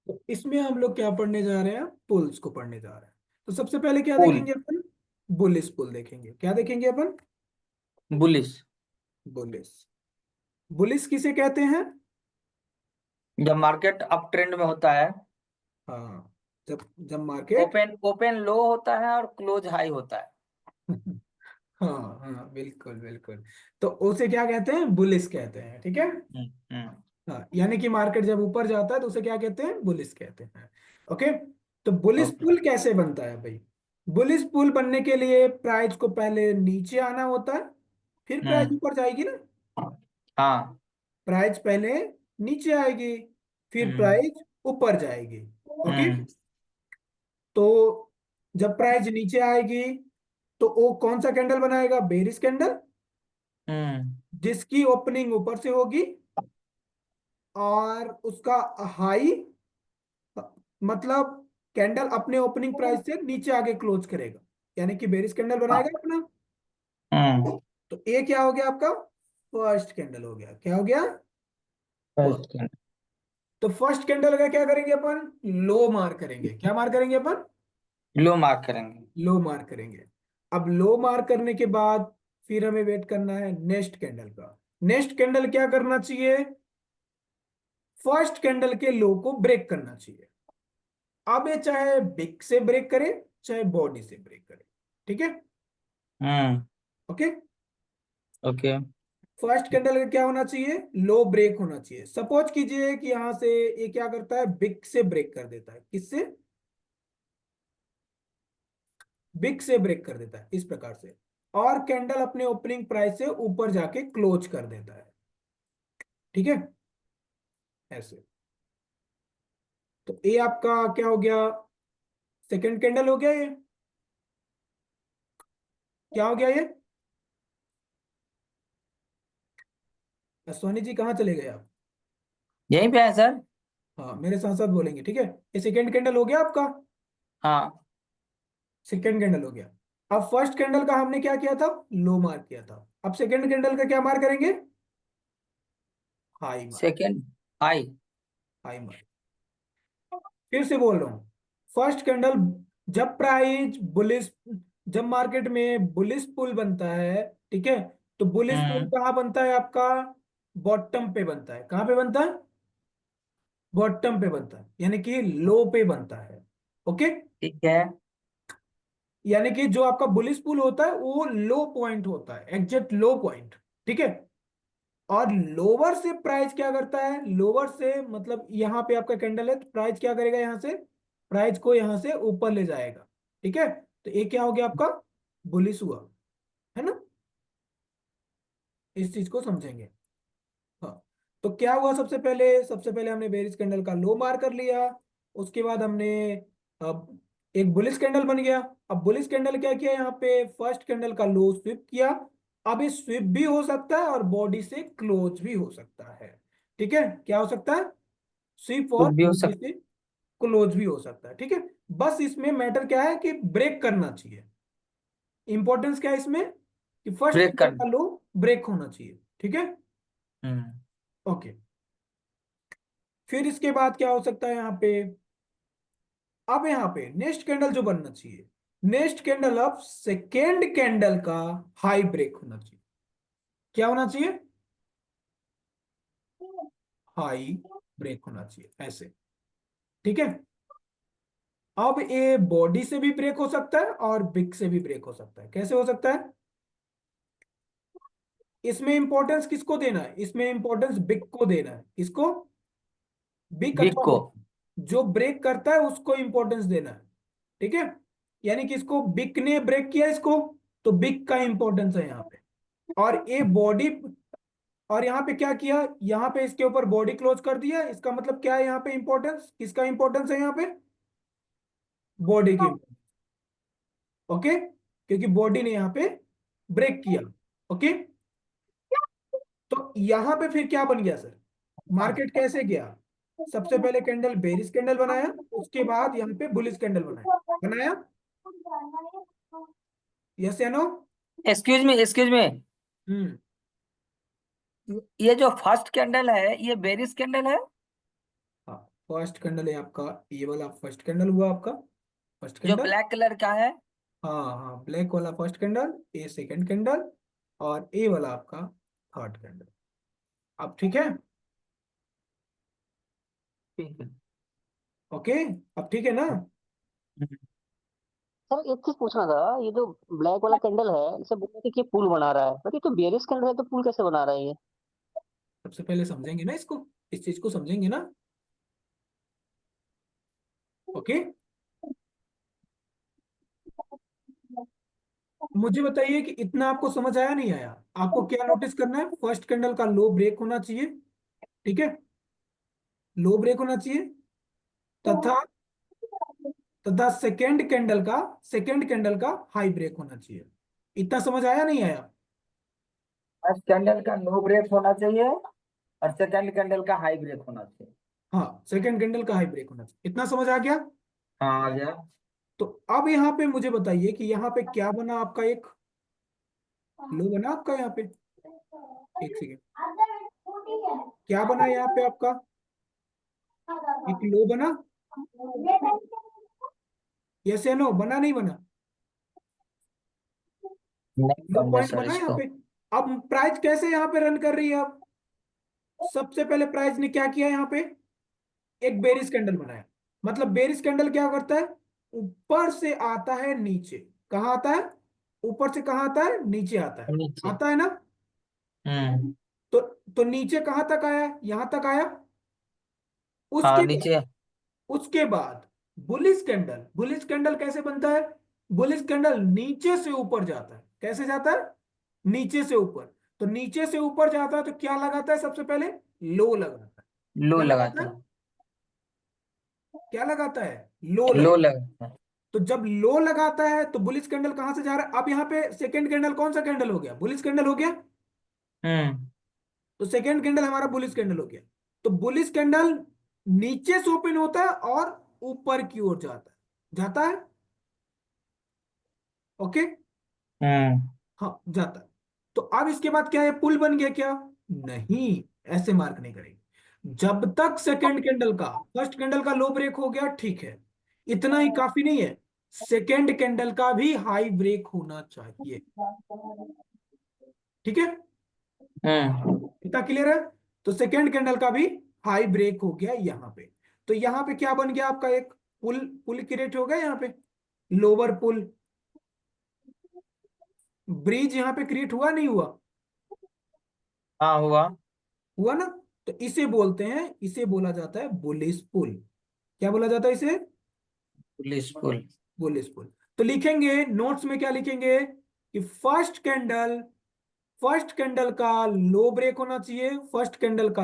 तो इसमें हम लोग क्या पढ़ने जा रहे हैं, पुल्स को पढ़ने जा रहे हैं। तो सबसे पहले क्या पुल। देखेंगे अपन, बुलिस पुल देखेंगे। क्या देखेंगे अपन, बुलिश। बुलिस। बुलिस किसे कहते हैं? जब मार्केट अप ट्रेंड में होता है। हाँ, जब जब मार्केट ओपन ओपन लो होता है और क्लोज हाई होता है। हाँ हाँ, बिल्कुल बिल्कुल। तो उसे क्या कहते हैं, बुलिस कहते हैं, ठीक है। हम्म। हाँ, यानी कि मार्केट जब ऊपर जाता है तो उसे क्या कहते हैं, बुलिस कहते हैं। ओके। तो बुलिस ओके। पुल कैसे बनता है भाई? बुलिस पुल बनने के लिए प्राइस को पहले नीचे आना होता है, फिर प्राइस हम्म। ऊपर जाएगी ना। हाँ। प्राइस पहले नीचे आएगी, फिर हम्म। प्राइस ऊपर जाएगी। ओके। हम्म। तो जब प्राइस नीचे आएगी तो वो कौन सा कैंडल बनाएगा, बेरिस कैंडल, हम्म। जिसकी ओपनिंग ऊपर से होगी और उसका हाई, मतलब कैंडल अपने ओपनिंग प्राइस से नीचे आके क्लोज करेगा, यानी कि बेरिस कैंडल बनाएगा अपना। हम्म। तो ये क्या हो गया आपका, फर्स्ट कैंडल हो गया। क्या हो गया, फर्स्ट। फर्स्ट। तो फर्स्ट कैंडल का क्या करेंगे अपन, लो मार करेंगे। क्या मार करेंगे अपन, लो मार्क करेंगे। लो मार करेंगे। अब लो मार करने के बाद फिर हमें वेट करना है नेक्स्ट कैंडल का। नेक्स्ट कैंडल क्या करना चाहिए, फर्स्ट कैंडल के लो को ब्रेक करना चाहिए। अब ये चाहे बिग से ब्रेक करे, चाहे बॉडी से ब्रेक करे, ठीक है। हम्म। ओके। ओके। फर्स्ट कैंडल का क्या होना चाहिए, लो ब्रेक होना चाहिए। सपोज कीजिए कि यहां से ये क्या करता है, बिग से ब्रेक कर देता है। किससे, बिग से ब्रेक कर देता है इस प्रकार से, और कैंडल अपने ओपनिंग प्राइस से ऊपर जाके क्लोज कर देता है, ठीक है, ऐसे। तो ये आपका क्या हो गया, सेकंड कैंडल हो गया ये। क्या हो गया ये, सोनी जी कहाँ चले गए आप? यहीं पे है सर। हाँ, मेरे साथ साथ बोलेंगे, ठीक है। ये सेकंड कैंडल हो गया आपका, हाँ। सेकंड कैंडल हो गया। अब फर्स्ट कैंडल का हमने क्या किया था, लो मार्क किया था। अब सेकंड कैंडल का क्या मार करेंगे, high mark. Second high. High mark, फिर से बोल रहा हूँ। फर्स्ट कैंडल, जब प्राइस बुलिस, जब मार्केट में बुलिस पुल बनता है, ठीक है, तो बुलिस पुल हम्म। कहाँ बनता है आपका, बॉटम पे बनता है। कहाँ पे बनता है, बॉटम पे बनता है, यानी कि लो पे बनता है। ओके। ठीक है। यानी कि जो आपका बुलिस पुल होता है वो लो पॉइंट होता है, एग्जैक्ट लो पॉइंट, ठीक है। और लोअर से प्राइस क्या करता है, लोअर से मतलब यहाँ पे आपका कैंडल है तो प्राइस क्या करेगा, यहाँ से प्राइस को यहाँ से ऊपर ले जाएगा, ठीक है। तो ये क्या हो गया आपका, बुलिस हुआ, है ना। इस चीज को समझेंगे। हाँ। तो क्या हुआ, सबसे पहले हमने बेरिस कैंडल का लो मार कर लिया। उसके बाद हमने अब एक बुलिस कैंडल बन गया। अब बुलिस कैंडल क्या किया, यहाँ पे फर्स्ट कैंडल का लो स्विप किया। अब ये स्विप भी हो सकता है और बॉडी से क्लोज भी हो सकता है, ठीक है। क्या हो सकता है, स्विप तो और भी हो बॉडी सकता। से क्लोज भी हो सकता है, ठीक है। बस इसमें मैटर क्या है कि ब्रेक करना चाहिए। इंपॉर्टेंस क्या है इसमें, कि फर्स्ट ब्रेक कैंडल कर। का लो ब्रेक होना चाहिए, ठीक है। हम्म। ओके। फिर इसके बाद क्या हो सकता है यहाँ पे, अब यहाँ पे नेक्स्ट कैंडल जो बनना चाहिए, नेक्स्ट कैंडल अब सेकेंड कैंडल का हाई ब्रेक होना चाहिए। क्या होना चाहिए, हाई ब्रेक होना चाहिए, ऐसे, ठीक है। अब ये बॉडी से भी ब्रेक हो सकता है और बिग से भी ब्रेक हो सकता है। कैसे हो सकता है, इसमें इंपॉर्टेंस किसको देना है, इसमें इंपॉर्टेंस बिग को देना है। किसको, बिग बिग अथवा को। बॉडी, जो ब्रेक करता है उसको इंपॉर्टेंस देना है, ठीक है। यानी कि इसको बिग ने ब्रेक किया इसको, तो बिग का इंपॉर्टेंस है यहाँ पे। और ये बॉडी, और यहाँ पे क्या किया, यहाँ पे इसके ऊपर बॉडी क्लोज कर दिया। इसका मतलब क्या है, यहाँ पे इंपॉर्टेंस, किसका इंपॉर्टेंस है यहाँ पे, बॉडी की। ओके, क्योंकि बॉडी ने यहाँ पे ब्रेक किया। ओके। तो यहाँ पे फिर क्या बन गया सर, मार्केट कैसे गया, सबसे पहले कैंडल बेरिस कैंडल बनाया, उसके बाद यहाँ पे बुलिस कैंडल बनाया, बनाया, यस या no. Excuse me, excuse me. Hmm. ये जो फर्स्ट कैंडल है ये बेरिस कैंडल है। हाँ, फर्स्ट कैंडल है आपका, ये वाला फर्स्ट कैंडल हुआ आपका, फर्स्ट जो कैंडल। ब्लैक कलर का है। हाँ हाँ, ब्लैक वाला फर्स्ट कैंडल, ए सेकंड कैंडल, और ए वाला आपका थर्ड कैंडल। अब ठीक है। ठीक है। ओके, अब ठीक है ना। हम्म। सर एक चीज पूछना था, ये जो ब्लैक वाला कैंडल है इसे बोलते थे कि पुल बना रहा है, बट ये तो बेरिश कैंडल है तो पुल कैसे बना रहा है ये? सबसे पहले समझेंगे ना इसको, इस चीज को समझेंगे ना। ओके, मुझे बताइए कि इतना आपको समझ आया नहीं आया। आपको क्या नोटिस करना है, फर्स्ट कैंडल का लो ब्रेक होना चाहिए, ठीक है, लो ब्रेक होना चाहिए, तथा तथा सेकंड कैंडल का हाई ब्रेक होना चाहिए। इतना समझ आया नहीं आया। फर्स्ट कैंडल का नो ब्रेक होना चाहिए और सेकंड कैंडल का हाई ब्रेक होना चाहिए। हाँ, सेकंड कैंडल का हाई ब्रेक होना चाहिए, इतना समझ आ गया। हाँ आ गया। तो अब यहाँ पे मुझे बताइए कि यहाँ पे क्या बना आपका, एक लो बना आपका यहाँ पे, एक सेकेंड, क्या बना यहाँ पे आपका, एक लो बना, यस या नो, बना नहीं बना, नहीं लो समझे पॉइंट सर बना यहाँ इसको। पे। अब प्राइस कैसे यहाँ पे रन कर रही है। अब सबसे पहले प्राइस ने क्या किया यहाँ पे, एक बेरिश कैंडल बनाया। मतलब बेरिश कैंडल क्या करता है, ऊपर से आता है नीचे, कहाँ आता है, ऊपर से कहाँ आता है, नीचे आता है, नीचे। आता है ना। हम्म। तो नीचे कहाँ तक आया, यहां तक आया। हाँ उसके बाद, नीचे। उसके बाद बुलिश कैंडल कैसे बनता है, बुलिश कैंडल नीचे से ऊपर जाता है, कैसे जाता है, नीचे से ऊपर। तो नीचे से ऊपर जाता है तो क्या लगाता है, सबसे पहले लो लगाता है। लो क्या लगाता लगाता है, है। क्या लगाता है, लो लो लगाता है। लगाता है। तो जब लो लगाता है तो बुलिश कैंडल कहां से जा रहा है, अब यहाँ पे सेकंड कैंडल कौन सा कैंडल हो गया, बुलिश कैंडल हो गया। हम्म। तो सेकंड कैंडल हमारा बुलिश कैंडल हो गया। तो बुलिश कैंडल नीचे से ओपन होता है और ऊपर की ओर जाता है, जाता है। ओके, हम्म। हाँ जाता है। तो अब इसके बाद क्या है, पुल बन गया क्या, नहीं, ऐसे मार्क नहीं करेंगे। जब तक सेकंड कैंडल का, फर्स्ट कैंडल का लो ब्रेक हो गया, ठीक है, इतना ही काफी नहीं है, सेकंड कैंडल का भी हाई ब्रेक होना चाहिए, ठीक है, हम्म। इतना क्लियर है। तो सेकंड कैंडल का भी हाई ब्रेक हो गया यहाँ पे। तो यहाँ पे क्या बन गया आपका, एक पुल, पुल क्रिएट हो गया यहाँ पे, लोअर पुल, ब्रिज यहाँ पे क्रिएट हुआ नहीं हुआ, हाँ हुआ। हुआ ना। तो इसे बोलते हैं, इसे बोला जाता है बुलिश पुल। क्या बोला जाता है इसे, पुलिस पुल। बुलिश पुल। तो लिखेंगे नोट्स में, क्या लिखेंगे कि फर्स्ट कैंडल का लो ब्रेक होना चाहिए, फर्स्ट कैंडल का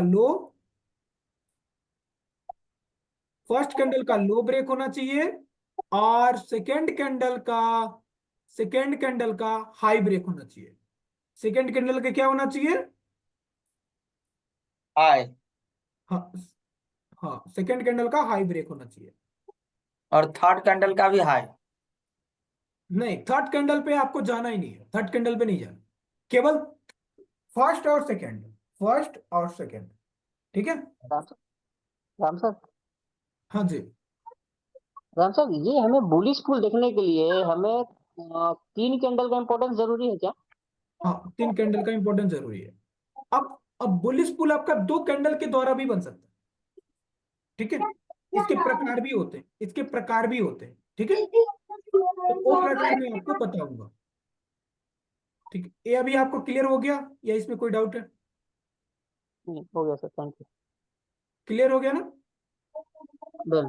लो ब्रेक होना चाहिए, और सेकंड कैंडल का हाई ब्रेक होना चाहिए। सेकंड कैंडल का क्या होना चाहिए, हाई। हाँ हाँ, सेकंड कैंडल का हाई ब्रेक होना चाहिए। और थर्ड कैंडल का भी हाई। नहीं, थर्ड कैंडल पे आपको जाना ही नहीं है, थर्ड कैंडल पे नहीं जाना, केवल फर्स्ट और सेकंड, ठीक है। राम सर, राम सर, हाँ जी, राम सर, ये हमें बुलिश पुल देखने के लिए हमें तीन कैंडल का इंपॉर्टेंस जरूरी है क्या? हाँ, तीन कैंडल का इंपॉर्टेंस जरूरी है। अब बुलिश पुल आपका दो कैंडल के द्वारा भी बन सकता है, ठीक है, इसके प्रकार भी होते हैं, ठीक है। तो वो प्रकार मैं आपको बताऊंगा, ठीक है। ये अभी आपको क्लियर हो गया या इसमें कोई डाउट है, हो गया सर, थैंक क्लियर हो गया ना। You. Well.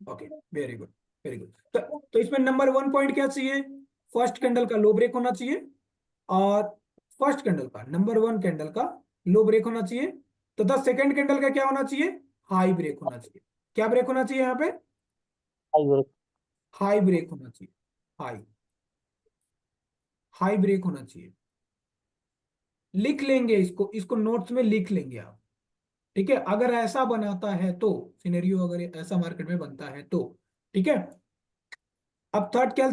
Okay, very good, very good. तो इसमें नंबर वन पॉइंट क्या चाहिए, फर्स्ट कैंडल का लो ब्रेक होना चाहिए, और फर्स्ट कैंडल का, नंबर वन कैंडल का लो ब्रेक होना चाहिए, तथा सेकंड कैंडल का क्या होना चाहिए, हाई ब्रेक होना चाहिए। क्या ब्रेक होना चाहिए यहाँ पे, आइए। हाई ब्रेक होना चाहिए, हाई हाई ब्रेक होना चाहिए। लिख लेंगे इसको, नोट्स में लिख लेंगे आप, ठीक है। अगर ऐसा बनाता है तो, सिनेरियो अगर ऐसा मार्केट में बनता है तो, ठीक है। अब थर्ड क्या,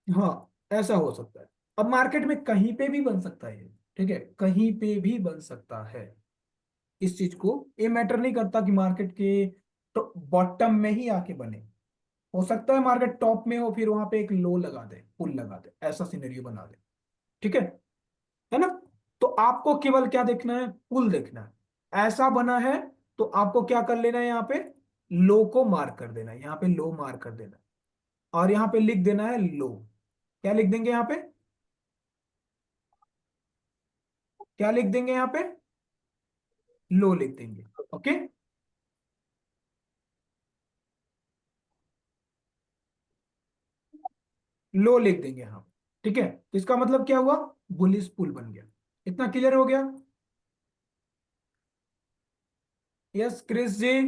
हाँ, ऐसा हो सकता है। अब मार्केट में कहीं पे भी बन सकता है ये, ठीक है, कहीं पे भी बन सकता है। इस चीज को, ये मैटर नहीं करता कि मार्केट के तो बॉटम में ही आके बने। हो सकता है मार्केट टॉप में हो, फिर वहां पे एक लो लगा दे, पुल लगा दे, ऐसा सिनेरियो बना दे। ठीक है ना? तो आपको केवल क्या देखना है? पुल देखना है। ऐसा बना है तो आपको क्या कर लेना है? यहाँ पे लो को मार्क कर देना है, यहाँ पे लो मार्क कर देना है, और यहाँ पे लिख देना है लो। क्या लिख देंगे यहाँ पे? क्या लिख देंगे यहाँ पे? लो लिख देंगे। ओके, लो लिख देंगे हाँ। ठीक है, तो इसका मतलब क्या हुआ? बुलिश पुल बन गया। इतना क्लियर हो गया? यस क्रिस जी,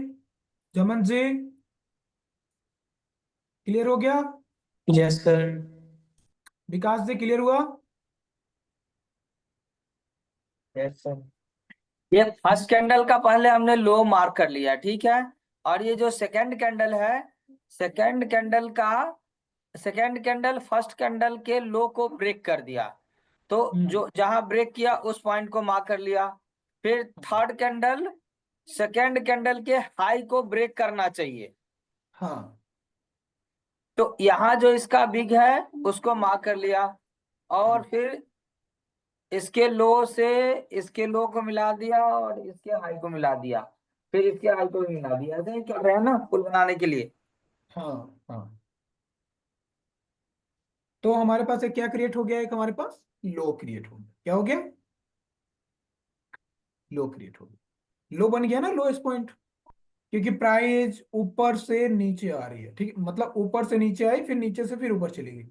जमन जी, क्लियर हो गया? Yes sir. Vikas ji clear हुआ? Yes sir. ये फर्स्ट कैंडल का पहले हमने लो मार्क कर लिया, ठीक है। और ये जो सेकंड कैंडल है, सेकंड कैंडल का सेकंड कैंडल फर्स्ट कैंडल के लो को ब्रेक कर दिया। तो जो जहां ब्रेक किया उस पॉइंट को मार्क कर लिया। फिर थर्ड कैंडल सेकंड कैंडल के हाई को ब्रेक करना चाहिए। हाँ, तो यहाँ जो इसका बिग है उसको मार्क कर लिया, और फिर इसके लो को मिला दिया और इसके हाई को मिला दिया, फिर इसके हाई को भी मिला दिया। ऐसे ही कर रहे हैं ना पुल बनाने के लिए। हाँ, हाँ। तो हमारे पास एक क्या क्रिएट हो गया? एक हमारे पास लो क्रिएट हो गया। क्या हो गया? लो क्रिएट हो गया। लो बन गया ना लोएस्ट पॉइंट, क्योंकि प्राइस ऊपर से नीचे आ रही है। ठीक है, मतलब ऊपर से नीचे आई, फिर नीचे से फिर ऊपर चली गई,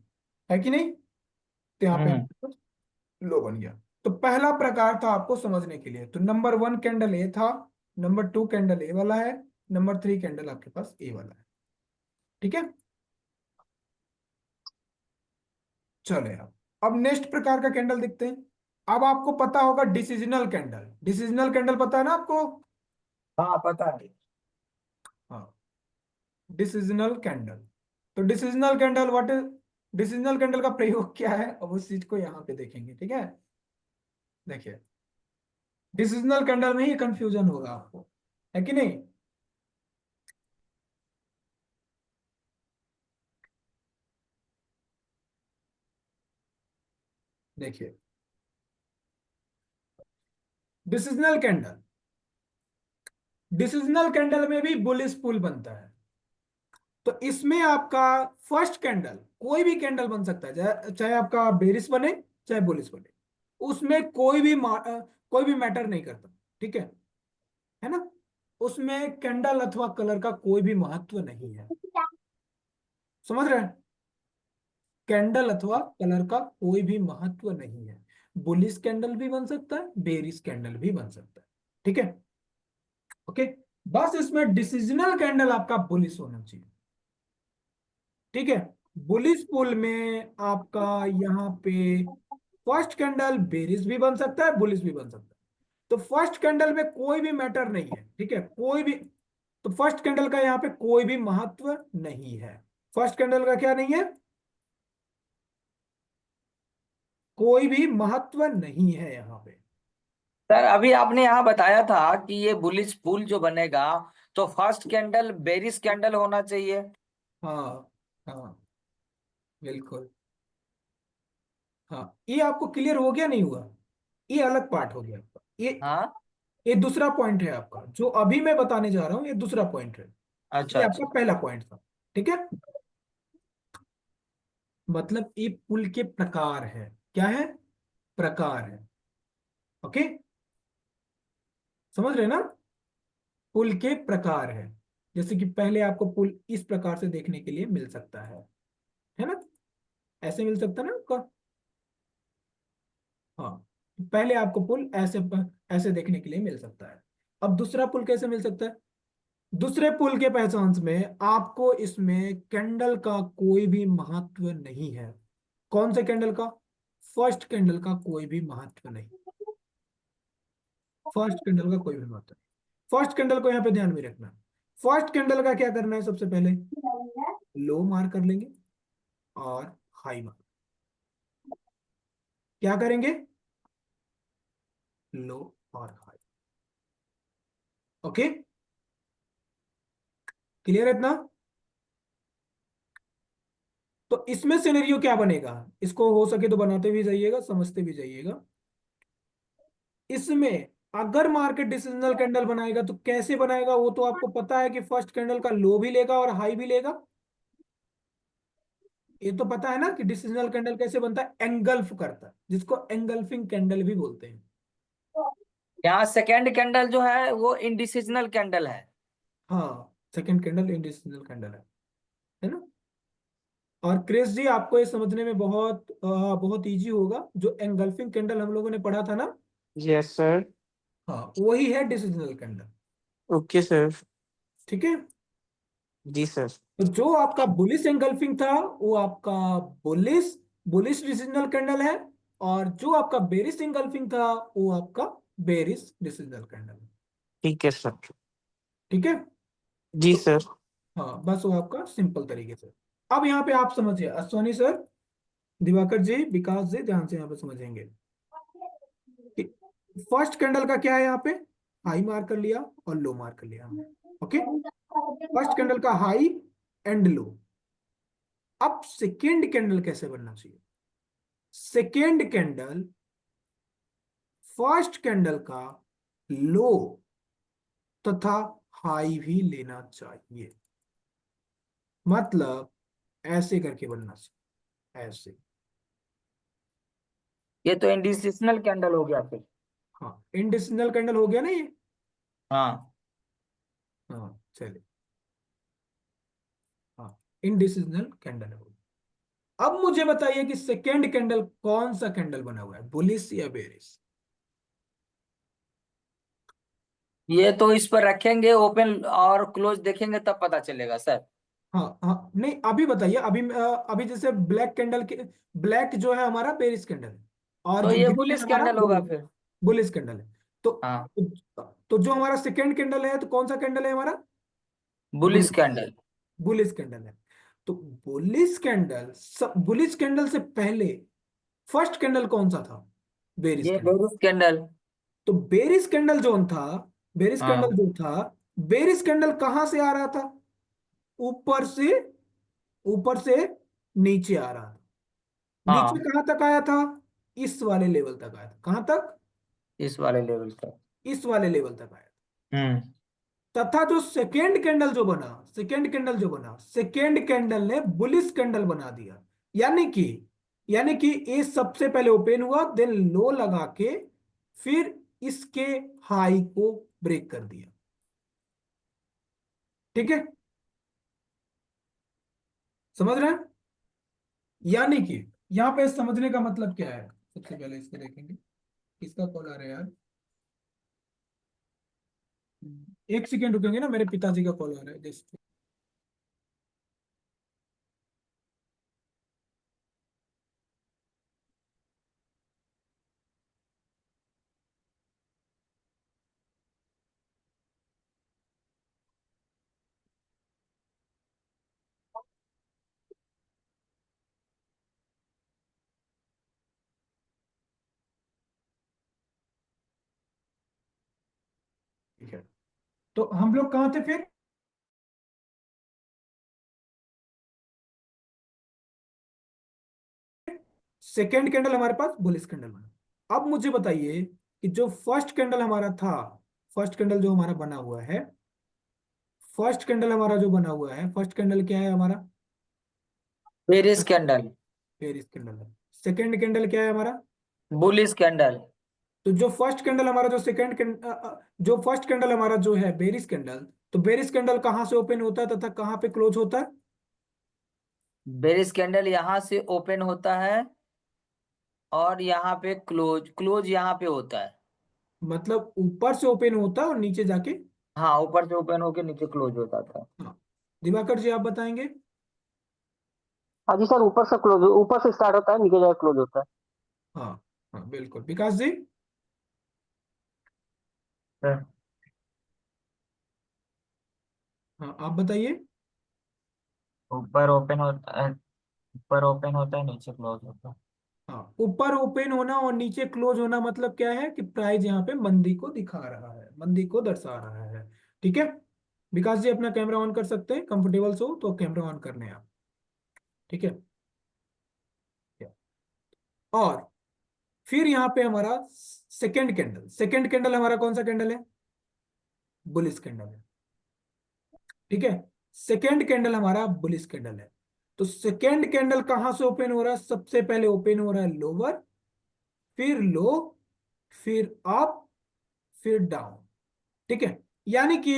है कि नहीं? तो यहाँ पे हम्म। हमारे पास लो बन गया। तो पहला प्रकार था आपको समझने के लिए, तो नंबर 1 कैंडल ए था, नंबर 2 कैंडल ए वाला है, नंबर 3 कैंडल आपके पास ए वाला है। ठीक है, चले अब नेक्स्ट प्रकार का कैंडल देखते हैं। अब आपको पता होगा डिसीजनल कैंडल। डिसीजनल कैंडल पता है ना आपको? हाँ पता है। हाँ, डिसीजनल कैंडल। तो decisional candle what is? Decisional candle का प्रयोग क्या है, अब उस चीज को यहाँ पे देखेंगे। ठीक है, देखिए, डिसीजनल कैंडल में ही कंफ्यूजन होगा आपको, है कि नहीं? देखिए, डिसीजनल कैंडल, डिसीजनल कैंडल में भी बुलिश पुल बनता है। तो इसमें आपका फर्स्ट कैंडल, कोई भी कैंडल बन सकता है, चाहे आपका बेरिश बने चाहे बुलिश बने, उसमें कोई भी मैटर नहीं करता। ठीक है ना? उसमें कैंडल अथवा कलर का कोई भी महत्व नहीं है। समझ रहे हैं? कैंडल अथवा कलर का कोई भी महत्व नहीं है। बुलिश कैंडल भी बन सकता है, बेरिश कैंडल भी बन सकता है। ठीक है, ओके। बस इसमें डिसीजनल कैंडल आपका बुलिश होना चाहिए। ठीक है, बुलिश पुल में आपका यहाँ पे फर्स्ट कैंडल बेरिश भी बन सकता है, बुलिश भी बन सकता है। तो फर्स्ट कैंडल में कोई भी मैटर नहीं है। ठीक है, कोई भी, तो फर्स्ट कैंडल का यहाँ पे कोई भी महत्व नहीं है। फर्स्ट कैंडल का क्या नहीं है? कोई भी महत्व नहीं है यहाँ पे। सर अभी आपने यहाँ बताया था कि ये बुलिश पुल जो बनेगा तो फर्स्ट कैंडल बेरिश कैंडल होना चाहिए। हाँ, हाँ, बिल्कुल। हाँ, ये आपको क्लियर हो गया नहीं हुआ? ये अलग पार्ट हो गया आपका। हाँ। ये दूसरा पॉइंट है आपका, जो अभी मैं बताने जा रहा हूँ, ये दूसरा पॉइंट है। अच्छा ये अच्छा। आपका पहला पॉइंट था। ठीक है, मतलब ये पुल के प्रकार है। क्या है? प्रकार है। ओके, समझ रहे ना? पुल के प्रकार है। जैसे कि पहले आपको पुल इस प्रकार से देखने के लिए मिल सकता है ना? ऐसे मिल सकता है ना आपका? हाँ, पहले आपको पुल ऐसे देखने के लिए मिल सकता है। अब दूसरा पुल कैसे मिल सकता है? दूसरे पुल के पहचान में आपको इसमें कैंडल का कोई भी महत्व नहीं है। कौन से कैंडल का? फर्स्ट कैंडल का कोई भी महत्व नहीं। फर्स्ट कैंडल का कोई भी महत्व नहीं। फर्स्ट कैंडल को यहाँ पे ध्यान में रखना। फर्स्ट कैंडल का क्या करना है? सबसे पहले लो मार्क कर लेंगे और हाई मार्क। क्या करेंगे? लो और हाई। ओके, क्लियर है इतना? तो इसमें सिनेरियो क्या बनेगा, इसको हो सके तो बनाते भी जाइएगा, समझते भी जाइएगा। इसमें अगर मार्केट डिसिजनल कैंडल बनाएगा तो कैसे बनाएगा, वो तो आपको पता है कि फर्स्ट कैंडल का लो भी लेगा और हाई भी लेगा। ये तो पता है ना कि डिसिजनल कैंडल कैसे बनता है, एंगल्फ करता है, जिसको एंगल्फिंग कैंडल भी बोलते हैं। यहाँ सेकेंड कैंडल जो है वो इंडिसिजनल कैंडल है। हाँ, सेकंड कैंडल इंडिसिजनल कैंडल है ना। और क्रिस जी आपको ये समझने में बहुत इजी होगा, जो एंगल्फिंग कैंडल हम लोगों ने पढ़ा था ना, यस सर। हाँ वही है डिसिजनल कैंडल। Okay sir. ठीक है। जी सर। तो जो आपका बुलिश एंगल्फिंग था वो आपका बुलिश बुलिश डिसिजनल कैंडल है, और जो आपका बेरिश एंगल्फिंग था वो आपका बेरिश डिसिजनल कैंडल है। ठीक है सर। ठीक है। जी तो सर। हाँ, बस वो आपका सिंपल तरीके से। अब यहाँ पे आप समझिए, अश्वनी सर, दिवाकर जी, विकास जी, ध्यान से यहाँ पे समझेंगे कि फर्स्ट कैंडल का क्या है, यहाँ पे हाई मार्क कर लिया और लो मार्क कर लिया हमने। ओके, फर्स्ट कैंडल का हाई एंड लो। अब सेकेंड कैंडल कैसे बनना चाहिए, सेकेंड कैंडल फर्स्ट कैंडल का लो तथा हाई भी लेना चाहिए, मतलब ऐसे करके बनना चाहिए, ऐसे। ये तो इंडिसिजनल कैंडल हो गया फिर। हाँ, इंडिसिजनल कैंडल हो गया ना ये। हाँ, हाँ चलिए, हाँ इनडिसिजनल कैंडल हो गया। अब मुझे बताइए कि सेकेंड कैंडल कौन सा कैंडल बना हुआ है, बुलिश या बेरिश? ये तो इस पर रखेंगे, ओपन और क्लोज देखेंगे तब पता चलेगा सर। हाँ हाँ, नहीं अभी बताइए, अभी जैसे ब्लैक कैंडल के, ब्लैक जो है हमारा बेरिश कैंडल है, और तो जो ये ग्रीन है बुलिश हमारा कैंडल होगा फिर। बुलिश कैंडल है। तो हाँ, तो जो हमारा सेकेंड कैंडल है, तो कौन सा कैंडल है हमारा? Bullish candle. बुलिश कैंडल है। तो बुलिश कैंडल, सब बुलिश कैंडल से पहले फर्स्ट कैंडल कौन सा था? बेरिश ये कैंडल। Bearish candle. तो बेरिश कैंडल जो था, बेरिश कैंडल हाँ जो था, बेरिश कैंडल कहां से आ रहा था? ऊपर से, ऊपर से नीचे आ रहा था। नीचे हाँ, कहां तक आया था? इस वाले लेवल तक आया था। कहां तक? इस वाले लेवल तक। इस वाले लेवल तक आया हम्म। था। तथा जो सेकेंड कैंडल जो बना, सेकेंड कैंडल जो बना, सेकेंड कैंडल ने बुलिश कैंडल बना दिया। यानी कि यानी कि ये सबसे पहले ओपन हुआ, देन लो लगा के फिर इसके हाई को ब्रेक कर दिया। ठीक है, समझ रहे हैं? यानी कि यहाँ पे समझने का मतलब क्या है, सबसे पहले इसको देखेंगे। किसका कॉल आ रहा है यार? एक सेकेंड रुकेंगे ना, मेरे पिताजी का कॉल आ रहा है जस्ट। ठीक है, तो हम लोग कहाँ थे फिर? सेकेंड कैंडल हमारे पास बुलिश कैंडल बना। अब मुझे बताइए कि जो फर्स्ट कैंडल हमारा था, फर्स्ट कैंडल जो हमारा बना हुआ है, फर्स्ट कैंडल हमारा जो बना हुआ है, फर्स्ट कैंडल क्या है हमारा? Bearish candle. पेरिस कैंडल है। सेकेंड कैंडल क्या है हमारा? Bullish candle. तो जो फर्स्ट कैंडल हमारा, जो जो फर्स्ट कैंडल हमारा जो है बेरिस कैंडल, तो बेरिस कैंडल कहाँ से ओपन होता है तथा कहाँ पे क्लोज होता है? बेरिश कैंडल यहाँ से ओपन होता है और यहाँ पे क्लोज, क्लोज यहाँ पे होता है। मतलब ऊपर से ओपन होता है और नीचे जाके, हाँ, ऊपर से ओपन होके नीचे क्लोज होता था। हाँ। दिवाकर जी आप बताएंगे। हाँ जी सर, ऊपर से क्लोज, ऊपर से स्टार्ट होता है, नीचे जाकर क्लोज होता है। हाँ हाँ बिल्कुल, विकास जी। हाँ। हाँ आप बताइए। ऊपर ओपन होता है, ऊपर ओपन होता है, नीचे क्लोज होता है। हाँ, ऊपर ओपन होना और नीचे क्लोज होना मतलब क्या है कि प्राइस यहाँ पे मंदी को दिखा रहा है, मंदी को दर्शा रहा है। ठीक है, विकास जी अपना कैमरा ऑन कर सकते हैं, कंफर्टेबल हो तो कैमरा ऑन करने हैं आप, ठीक है। और फिर यहाँ पे हमारा सेकंड कैंडल हमारा कौन सा कैंडल है? बुलिश कैंडल है, ठीक है। सेकंड कैंडल हमारा बुलिश कैंडल है। तो सेकंड कैंडल कहां से ओपन हो रहा है? सबसे पहले ओपन हो रहा है लोअर, फिर लो, फिर अप, फिर डाउन, ठीक है। यानी कि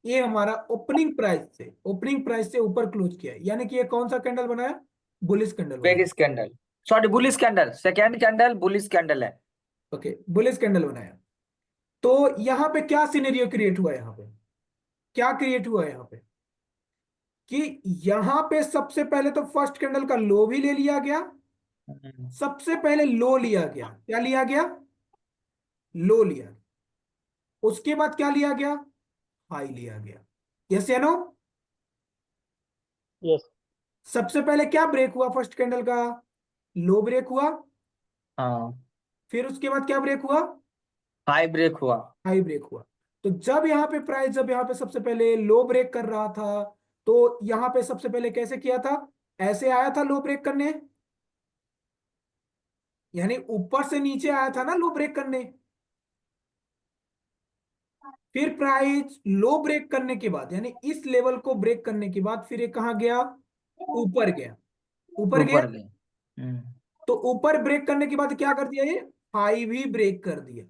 ये हमारा ओपनिंग प्राइस से ऊपर क्लोज किया है, यानी कि ये कौन सा कैंडल बनाया? बुलिश कैंडल बनाया। Bearish candle, sorry bullish candle, second candle bullish candle है। ओके, बुलिश कैंडल बनाया। तो यहां पे क्या सिनेरियो क्रिएट हुआ है? यहां पे क्या क्रिएट हुआ है? यहां पे कि यहां पे सबसे पहले तो फर्स्ट कैंडल का लो भी ले लिया गया। सबसे पहले लो लिया गया, क्या लिया गया? लो लिया गया। उसके बाद क्या लिया गया? हाई लिया गया। यस या नो? यस। सबसे पहले क्या ब्रेक हुआ फर्स्ट कैंडल का? लो ब्रेक हुआ। हाँ, फिर उसके बाद क्या ब्रेक हुआ? हाई ब्रेक हुआ। हाई ब्रेक हुआ। तो जब यहाँ पे सबसे पहले लो ब्रेक कर रहा था, तो यहाँ पे सबसे पहले कैसे किया था? ऐसे आया था लो ब्रेक करने, यानी ऊपर से नीचे आया था ना लो ब्रेक करने। फिर प्राइस लो ब्रेक करने के बाद, यानी इस लेवल को ब्रेक करने के बाद, फिर ये कहाँ गया? ऊपर गया। ऊपर गया। ऊपर गए। तो ऊपर ब्रेक करने के बाद क्या कर दिया? ये हाई भी ब्रेक कर दिया।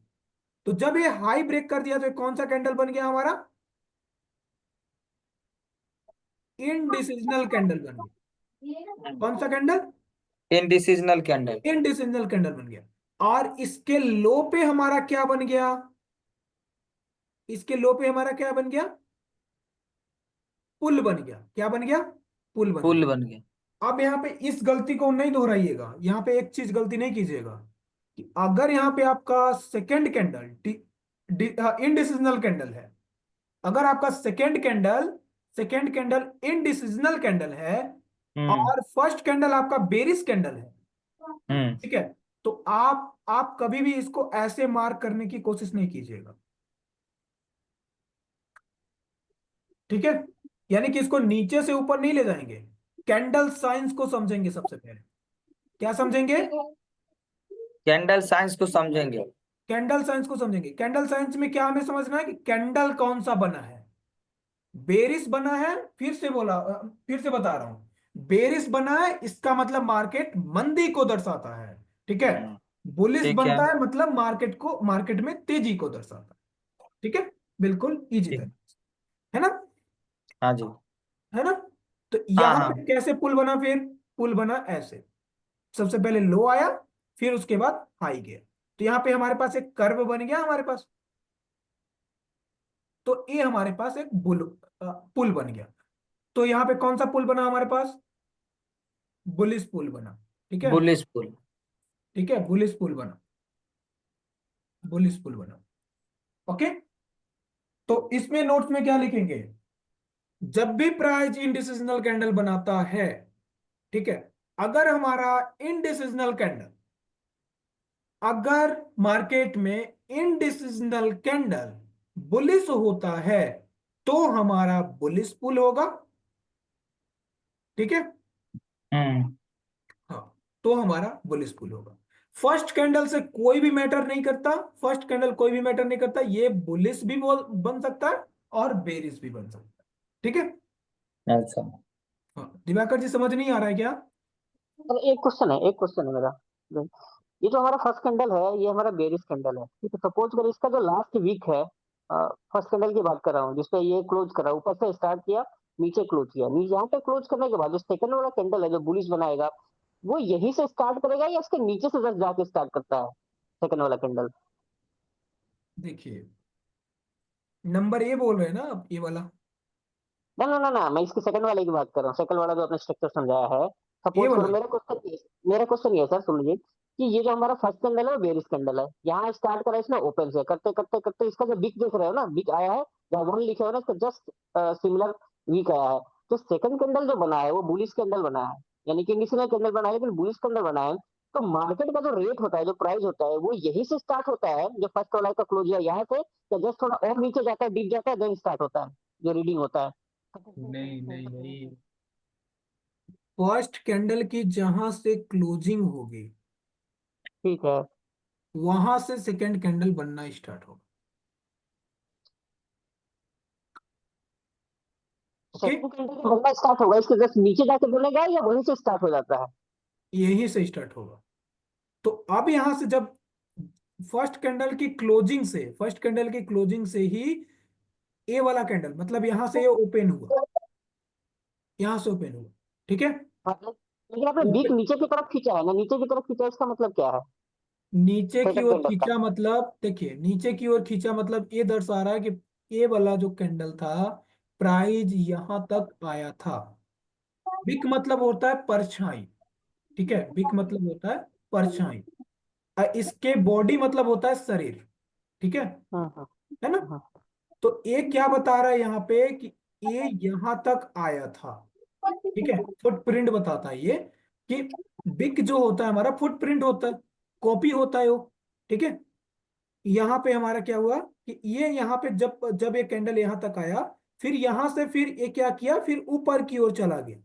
तो जब ये हाई ब्रेक कर दिया तो ये कौन सा कैंडल बन गया हमारा? इनडिसिजनल कैंडल बन गया। कौन सा कैंडल? इनडिसिजनल कैंडल। इनडिसिजनल कैंडल बन गया। और इसके लो पे हमारा क्या बन गया? इसके लो पे हमारा क्या बन गया? पुल बन गया। क्या बन गया? पुल बन पुल गया। बन गया। अब यहाँ पे इस गलती को नहीं दोहराइएगा, यहाँ पे एक चीज गलती नहीं कीजिएगा कि अगर यहाँ पे आपका सेकेंड कैंडल इनडिसिजनल कैंडल है, अगर आपका सेकेंड कैंडल इनडिसिजनल कैंडल है हम्म। और फर्स्ट कैंडल आपका बेरिश कैंडल है, हम्म। ठीक है, तो आप कभी भी इसको ऐसे मार्क करने की कोशिश नहीं कीजिएगा, ठीक है। यानी कि इसको नीचे से ऊपर नहीं ले जाएंगे, कैंडल साइंस को समझेंगे सबसे पहले। क्या समझेंगे? कैंडल साइंस को समझेंगे। कैंडल साइंस को समझेंगे। कैंडल साइंस में क्या हमें समझना है कि कैंडल कौन सा बना है? बेरिस बना है। फिर से बता रहा हूं, बेरिस बना है इसका मतलब मार्केट मंदी को दर्शाता है, ठीक है। हम्म, बुलिश ठीक है। बनता है मतलब मार्केट में तेजी को दर्शाता है, ठीक है। बिल्कुल इजी ठीक। था, है ना? हाँ जी। है ना? तो हाँ यहां पे हाँ। कैसे पुल बना? फिर पुल बना ऐसे, सबसे पहले लो आया, फिर उसके बाद हाई गया। तो यहाँ पे हमारे पास एक कर्व बन गया हमारे पास। तो ये हमारे पास एक पुल बन गया। तो यहाँ पे कौन सा पुल बना हमारे पास? बुलिश पुल बना, ठीक है। बुलिश पुल। ठीक है, बुलिश पुल बना, बुलिश पुल बना। ओके। तो इसमें नोट्स में क्या लिखेंगे? जब भी प्राइस इनडिसिजनल कैंडल बनाता है, ठीक है, अगर हमारा इनडिसिजनल कैंडल, अगर मार्केट में इनडिसिजनल कैंडल बुलिश होता है तो हमारा बुलिश पुल होगा, ठीक है। हम्म। हाँ, तो हमारा बुलिश पुल होगा। फर्स्ट कैंडल से कोई भी मैटर नहीं करता, फर्स्ट कैंडल कोई भी मैटर नहीं करता, ये बुलिश भी बन सकता है और बेरिश भी बन सकता है, ठीक है। अच्छा। हाँ, दिवाकर जी समझ नहीं आ रहा है क्या? सर एक क्वेश्चन है मेरा। ये जो हमारा फर्स्ट कैंडल है ये हमारा बेरिश कैंडल है, ठीक है। सपोज कर इसका जो लास्ट वीक है, फर्स्ट कैंडल की बात कर रहा हूँ जिसपे ये क्लोज करा, ऊपर से स्टार्ट किया, नीचे क्लोज किया, नीचे यहाँ पे क्लोज करने के बाद जो सेकंड वाला कैंडल है जो बुलिश बनाएगा, वो यहीं से स्टार्ट करेगा या इसके नीचे से जस्ट जाके स्टार्ट करता है सेकंड वाला कैंडल? देखिए, नंबर ए बोल रहे हैं ना आप, ये वाला? ना ना ना ना, मैं इसके सेकंड वाले की बात कर रहा हूँ, सेकंड वाला जो आपने स्ट्रक्चर समझाया है। ए सपोज करो वाला? मेरा क्वेश्चन ये है सर, सुन लीजिए कि ये जो हमारा फर्स्ट कैंडल है वो बेरिश कैंडल है, यहाँ स्टार्ट करा इसने ओपन से, करते करते करते इसका जो बिक देख रहे हो ना, बिक आया है, जहाँ वन लिखे हो ना, इसका जस्ट सिमिलर वीक आया है। तो सेकंड कैंडल जो बना है वो बुलिश कैंडल बना है, यानी कि इंडिसिजनल कैंडल बना है लेकिन बुलिश कैंडल बना है। तो मार्केट का जो रेट होता है, जो प्राइस होता है, वो यही से स्टार्ट होता है जो फर्स्ट वाला का क्लोज हुआ यहाँ से, या जस्ट थोड़ा और नीचे जाता है, डीप जाता है, देन स्टार्ट होता है? जो रीडिंग होता है। नहीं नहीं नहीं। फर्स्ट कैंडल की जहां से क्लोजिंग होगी ठीक है। वहां से सेकंड कैंडल बनना स्टार्ट होगा। ओके, सेकंड कैंडल का बनना स्टार्ट होगा, इसके जस्ट नीचे जाके बनेगा या वहीं से स्टार्ट हो जाता है? यहीं से स्टार्ट होगा। तो अब यहां से जब फर्स्ट कैंडल की क्लोजिंग से ही ए वाला कैंडल, मतलब यहां से ये ओपन हुआ, यहां से ओपन हुआ, ठीक है। हाँ, लेकिन आपने बीक नीचे की तरफ खींचा है ना, नीचे की तरफ खींचा है, इसका मतलब क्या है? नीचे की सेकंड ओर कैंडल का। खींचा मतलब, देखिए नीचे की ओर खींचा मतलब ये दर्शा रहा है कि ए वाला जो कैंडल था, प्राइस यहां तक आया था। बिक मतलब होता है परछाई, ठीक है, बिक मतलब होता है परछाई। और इसके बॉडी मतलब होता है शरीर, ठीक हाँ हाँ है ना। हाँ। तो ए क्या बता रहा है यहाँ पे कि ए यहां तक आया था, ठीक है। फुटप्रिंट बताता है ये कि बिक जो होता है हमारा फुटप्रिंट होता है, कॉपी होता है वो, ठीक है। यहाँ पे हमारा क्या हुआ कि ये यहाँ पे जब जब ये कैंडल यहाँ तक आया, फिर यहाँ से फिर ये क्या किया, फिर ऊपर की ओर चला गया।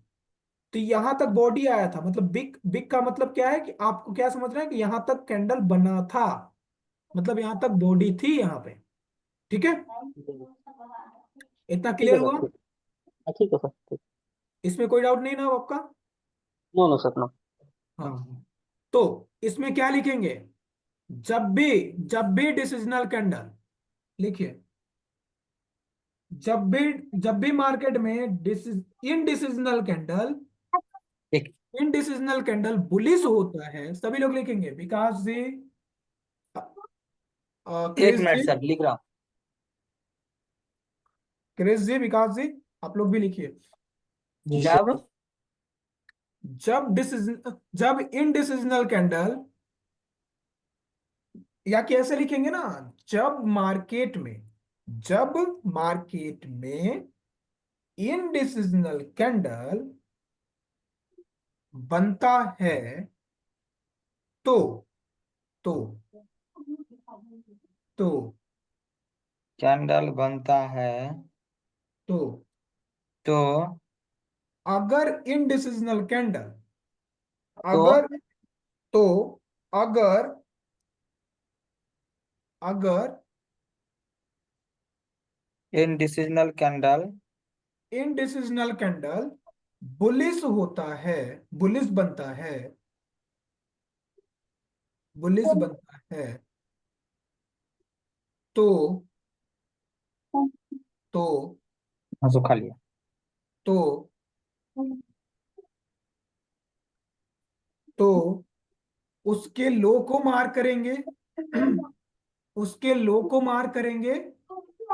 तो यहाँ तक बॉडी आया था, मतलब बिग बिग का मतलब क्या है कि आपको क्या समझ रहे हैं कि यहाँ तक कैंडल बना था, मतलब यहाँ तक बॉडी थी यहाँ पे, ठीक है। इतना ठीक है क्लियर सर, हुआ? ठीक। हाँ, ठीक है सर, ठीक। इसमें कोई डाउट नहीं ना आपका? No no sir, no. हाँ। तो इसमें क्या लिखेंगे, जब भी डिसिजनल कैंडल, लिखिए, जब भी मार्केट में इनडिसिजनल कैंडल, एक इनडिसिजनल कैंडल बुलिश होता है, सभी लोग लिखेंगे, विकास जी, एक क्रिस मिनट जी, सर, लिख रहा हूँ। विकास जी, आप लोग भी लिखिए। जी जब सर। जब इनडिसिजनल कैंडल, या कैसे लिखेंगे ना, जब मार्केट में जब मार्केट में इनडिसिजनल कैंडल बनता है, तो तो तो कैंडल बनता है तो तो अगर इनडिसिजनल कैंडल, तो अगर तो अगर अगर इनडिसिजनल कैंडल इनडिसिजनल कैंडल बुलिश होता है, बुलिश बनता है, बुलिश बनता है, तो तो हाँ सुखा लिया। तो तो उसके लो को मार करेंगे, उसके लो को मार करेंगे,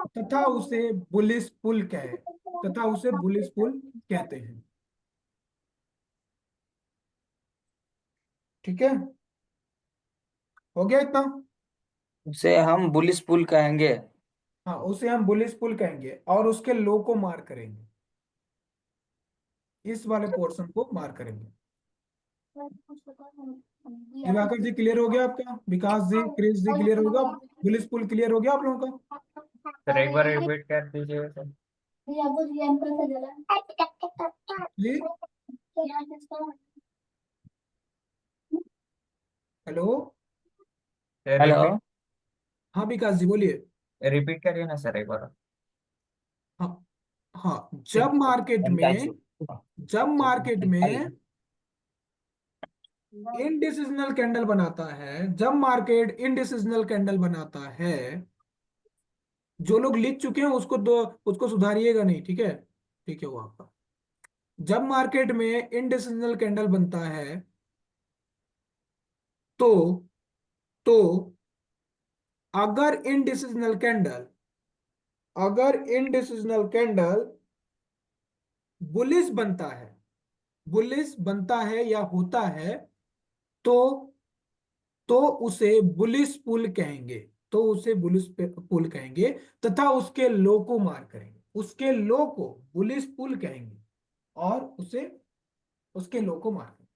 तथा उसे बुलिश पुल कहे, तथा उसे बुलिश पुल कहते हैं, ठीक है। हो गया इतना? उसे हम बुलिश पुल कहेंगे। हाँ, उसे हम बुलिश पुल कहेंगे और उसके लो को मार करेंगे, इस वाले पोर्शन को मार करेंगे। दिवाकर जी क्लियर हो गया आपका? विकास जी, क्रिस जी क्लियर होगा? बुलिश पुल क्लियर हो गया आप लोगों का? सर एक बार रिपीट कर दीजिएगा सर। जी, हेलो। हेलो। रिपीट हाँ विकास जी बोलिए। रिपीट करिए ना सर एक बार। हाँ, हाँ, जब मार्केट में इनडिसिजनल कैंडल बनाता है, जब मार्केट इनडिसिजनल कैंडल बनाता है, जो लोग लिख चुके हैं उसको दो, उसको सुधारिएगा नहीं, ठीक है, ठीक है वो आपका। जब मार्केट में इनडिसिजनल कैंडल बनता है, तो तो अगर इनडिसिजनल कैंडल, बुलिश बनता है, बुलिश बनता है या होता है, तो उसे बुलिश पुल कहेंगे, तो उसे बुलिश पुल कहेंगे, तथा उसके लो को मार करेंगे, उसके लो को बुलिश पुल कहेंगे और उसे उसके लो को मार करेंगे।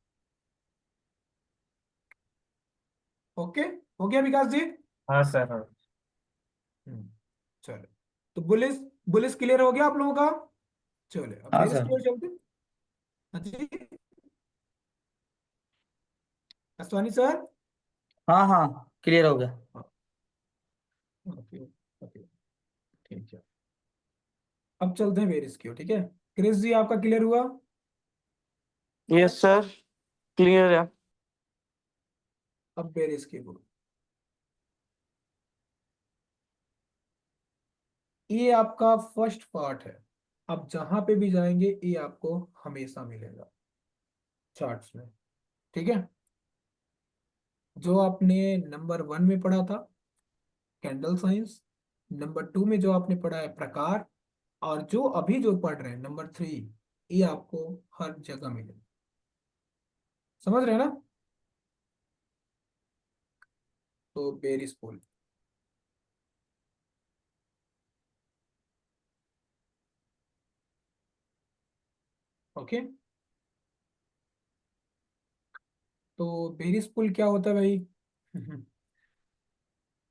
ओके, हो गया विकास जी? हाँ सर हाँ। चलो, तो बुलिश बुलिस क्लियर हो गया आप लोगों का? चले अब हाँ बेरिस सर। की ओर चलते हैं। हाँ जी, असवानी सर। हाँ हाँ, क्लियर हो गया। हाँ, ओके ओके, ठीक है। अब चलते हैं बेरिस की ओर, ठीक है। क्रिस जी आपका क्लियर हुआ? यस सर, क्लियर है। अब बेरिस की ओर। ये आपका फर्स्ट पार्ट है। अब जहां पे भी जाएंगे ये आपको हमेशा मिलेगा चार्ट्स में, ठीक है। जो आपने नंबर 1 में पढ़ा था कैंडल साइंस, नंबर 2 में जो आपने पढ़ा है प्रकार, और जो अभी जो पढ़ रहे हैं नंबर 3, ये आपको हर जगह मिलेगा। समझ रहे हैं ना? तो बेरिस पुल। ओके, तो बेरिस पुल क्या होता है भाई?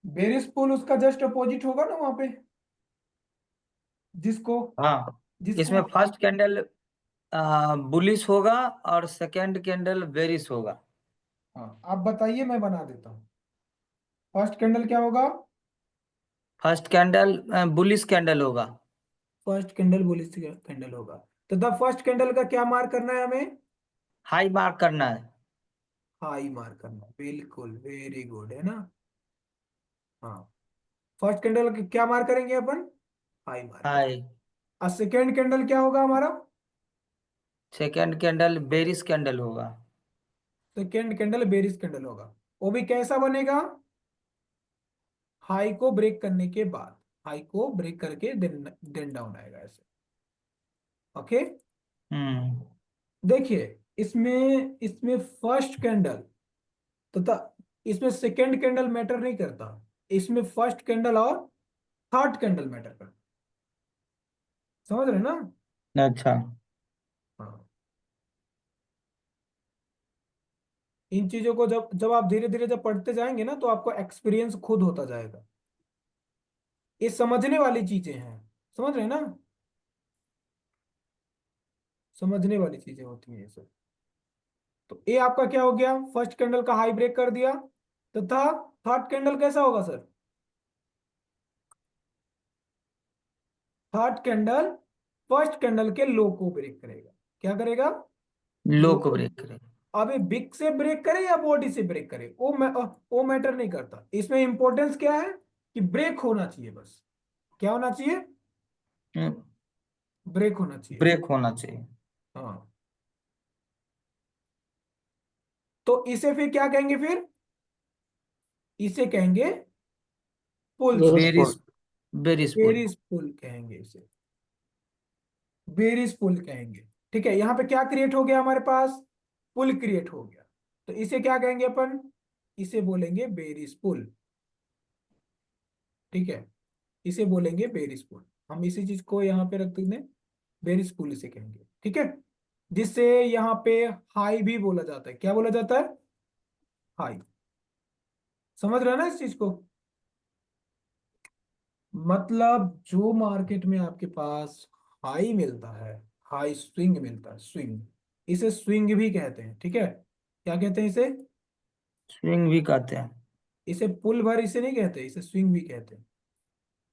बेरिस पुल उसका जस्ट अपोजिट होगा ना वहां पे, जिसको हाँ, जिसको इसमें फर्स्ट कैंडल बुलिश होगा और सेकंड कैंडल बेरिश होगा। हाँ, आप बताइए, मैं बना देता हूँ। फर्स्ट कैंडल क्या होगा? फर्स्ट कैंडल बुलिश कैंडल होगा। फर्स्ट कैंडल बुलिश कैंडल होगा। तो द फर्स्ट कैंडल का क्या मार्क करना है हमें? हाई मार्क करना है। हाई मार्क करना है, बिल्कुल, वेरी गुड, है ना? हाँ, फर्स्ट कैंडल क्या मार्क करेंगे अपन? हाई मार्क करेंगे। हाई। और सेकेंड कैंडल क्या होगा हमारा? सेकंड कैंडल बेरिश कैंडल होगा। सेकेंड कैंडल बेरिश कैंडल होगा। वो भी कैसा बनेगा? हाई को ब्रेक करने के बाद, हाई को ब्रेक करके देन डाउन आएगा ऐसे। ओके, हम्म। देखिए, इसमें इसमें फर्स्ट कैंडल तथा इसमें सेकेंड कैंडल मैटर नहीं करता। इसमें फर्स्ट कैंडल और थर्ड कैंडल मैटर करता। समझ रहे हैं ना? अच्छा। हाँ, इन चीजों को जब जब आप धीरे धीरे जब पढ़ते जाएंगे ना, तो आपको एक्सपीरियंस खुद होता जाएगा। ये समझने वाली चीजें हैं, समझ रहे हैं ना? समझने वाली चीजें होती हैं ये सब। तो ये आपका क्या हो गया? फर्स्ट कैंडल का हाई ब्रेक कर दिया, तथा थर्ड कैंडल कैसा होगा sir? Third candle first candle के लो को ब्रेक करेगा। क्या करेगा? लो लो को को। ब्रेक करेगा। अब ये बिग से ब्रेक करे या बॉडी से ब्रेक करे, वो मैटर नहीं करता। इसमें इंपॉर्टेंस क्या है? कि ब्रेक होना चाहिए बस। क्या होना चाहिए? ब्रेक होना चाहिए। ब्रेक होना चाहिए। हाँ, तो इसे फिर क्या कहेंगे फिर? इसे कहेंगे पुल बेरिस बेरिश पुल। बेरिश पुल। बेरिस पुल कहेंगे इसे, बेरिस पुल कहेंगे। ठीक है, यहाँ पे क्या क्रिएट हो गया हमारे पास? पुल क्रिएट हो गया। तो इसे क्या कहेंगे अपन? इसे बोलेंगे बेरिस पुल। ठीक है, इसे बोलेंगे बेरिस पुल। हम इसी चीज को यहाँ पे रख देंगे, बेरिस पुल इसे कहेंगे, ठीक है। जिससे यहाँ पे हाई भी बोला जाता है। क्या बोला जाता है? हाई। समझ रहे हैं ना इस चीज को? मतलब जो मार्केट में आपके पास हाई मिलता है, हाई स्विंग मिलता है, स्विंग, इसे स्विंग भी कहते हैं, ठीक है। क्या कहते हैं इसे? स्विंग भी कहते हैं। इसे पुल भर इसे नहीं कहते, इसे स्विंग भी कहते हैं।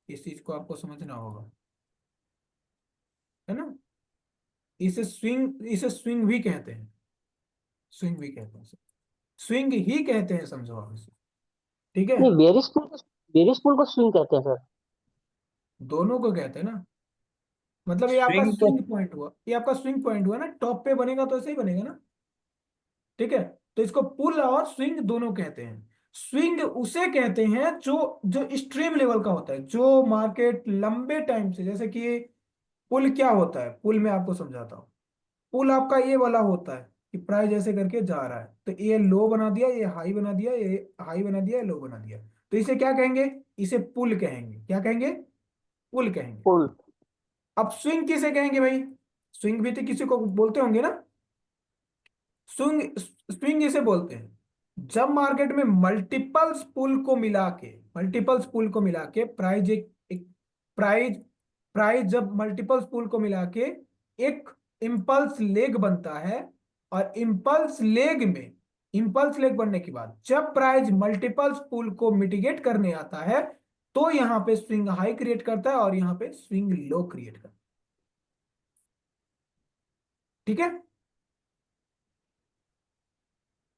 इस चीज को आपको समझना होगा, है ना? इसे स्विंग भी कहते हैं, स्विंग भी कहते हैं, स्विंग ही कहते हैं, समझो आप इसे, ठीक है। नहीं, बेरिस पुल को स्विंग कहते हैं सर। दोनों को कहते हैं ना। मतलब ये आपका स्विंग तो स्विंग पॉइंट हुआ, ये आपका स्विंग पॉइंट हुआ ना, टॉप पे बनेगा तो ऐसे ही बनेगा ना, ठीक है। तो इसको पुल और स्विंग दोनों कहते हैं। स्विंग उसे कहते हैं जो जो एक्सट्रीम लेवल का होता है, जो मार्केट लंबे टाइम से, जैसे कि पुल क्या होता है, पुल मैं आपको समझाता हूँ। पुल आपका ये वाला होता है कि प्राइस ऐसे करके जा रहा है, तो ये लो बना दिया, ये हाई बना दिया, ये हाई बना दिया, ये लो बना दिया। तो इसे क्या कहेंगे? इसे पुल कहेंगे। क्या कहेंगे? पुल कहेंगे। पुल। अब स्विंग किसे कहेंगे भाई? स्विंग भी तो किसी को बोलते होंगे ना। स्विंग स्विंग इसे बोलते हैं जब मार्केट में मल्टीपल्स पुल को मिला के प्राइस एक प्राइस प्राइस जब मल्टीपल्स पूल को मिला के एक इम्पल्स लेग बनता है, और इम्पल्स लेग बनने के बाद जब प्राइस मल्टीपल्स पूल को मिटिगेट करने आता है, तो यहाँ पे स्विंग हाई क्रिएट करता है और यहाँ पे स्विंग लो क्रिएट करता है। ठीक है।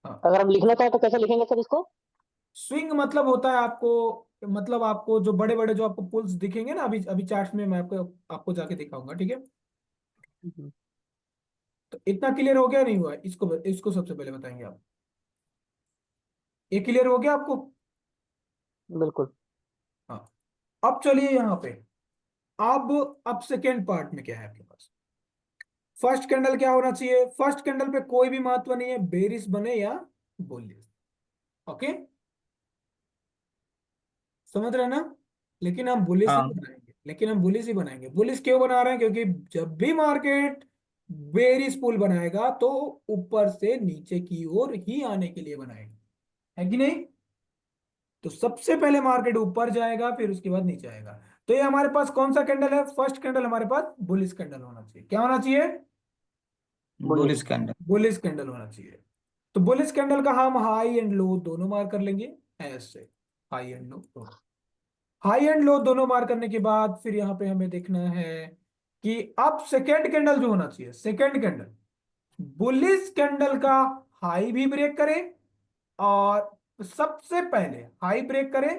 हाँ, अगर हम लिखना चाहें तो कैसे लिखेंगे सर इसको? स्विंग मतलब होता है आपको, मतलब आपको जो बड़े बड़े जो आपको पुल्स दिखेंगे ना, अभी अभी चार्ट में मैं आपको आपको जाके दिखाऊंगा। ठीक है। तो इतना क्लियर हो गया नहीं हुआ? इसको इसको सबसे पहले बताएंगे आप। ये क्लियर हो गया आपको? बिल्कुल। हाँ। अब चलिए यहाँ पे, अब सेकेंड पार्ट में क्या है आपके पास। फर्स्ट कैंडल क्या होना चाहिए? फर्स्ट कैंडल पे कोई भी महत्व नहीं है, बेरिस बने या बुलिश। ओके, समझ रहे हैं ना? लेकिन हम बुलिश ही हाँ बनाएंगे, बुलिश क्यों बना रहे हैं? क्योंकि जब भी मार्केट बेरिस पुल बनाएगा तो ऊपर से नीचे की ओर ही आने के लिए बनाएगा, है कि नहीं? तो सबसे पहले मार्केट ऊपर जाएगा, फिर उसके बाद नीचे आएगा। तो ये हमारे पास कौन सा कैंडल है? फर्स्ट कैंडल हमारे पास बुलिश कैंडल होना चाहिए। क्या होना चाहिए? Bullish. Bullish candle. Bullish candle होना चाहिए। तो बुलिश कैंडल का हम हाई एंड लो दोनों मार कर लेंगे, ऐसे। हाई एंड लो दोनों, हाई एंड लो दोनों मार करने के बाद फिर यहाँ पे हमें देखना है कि अब सेकेंड कैंडल जो होना चाहिए, सेकेंड कैंडल बुलिश कैंडल का हाई भी ब्रेक करे, और सबसे पहले हाई ब्रेक करे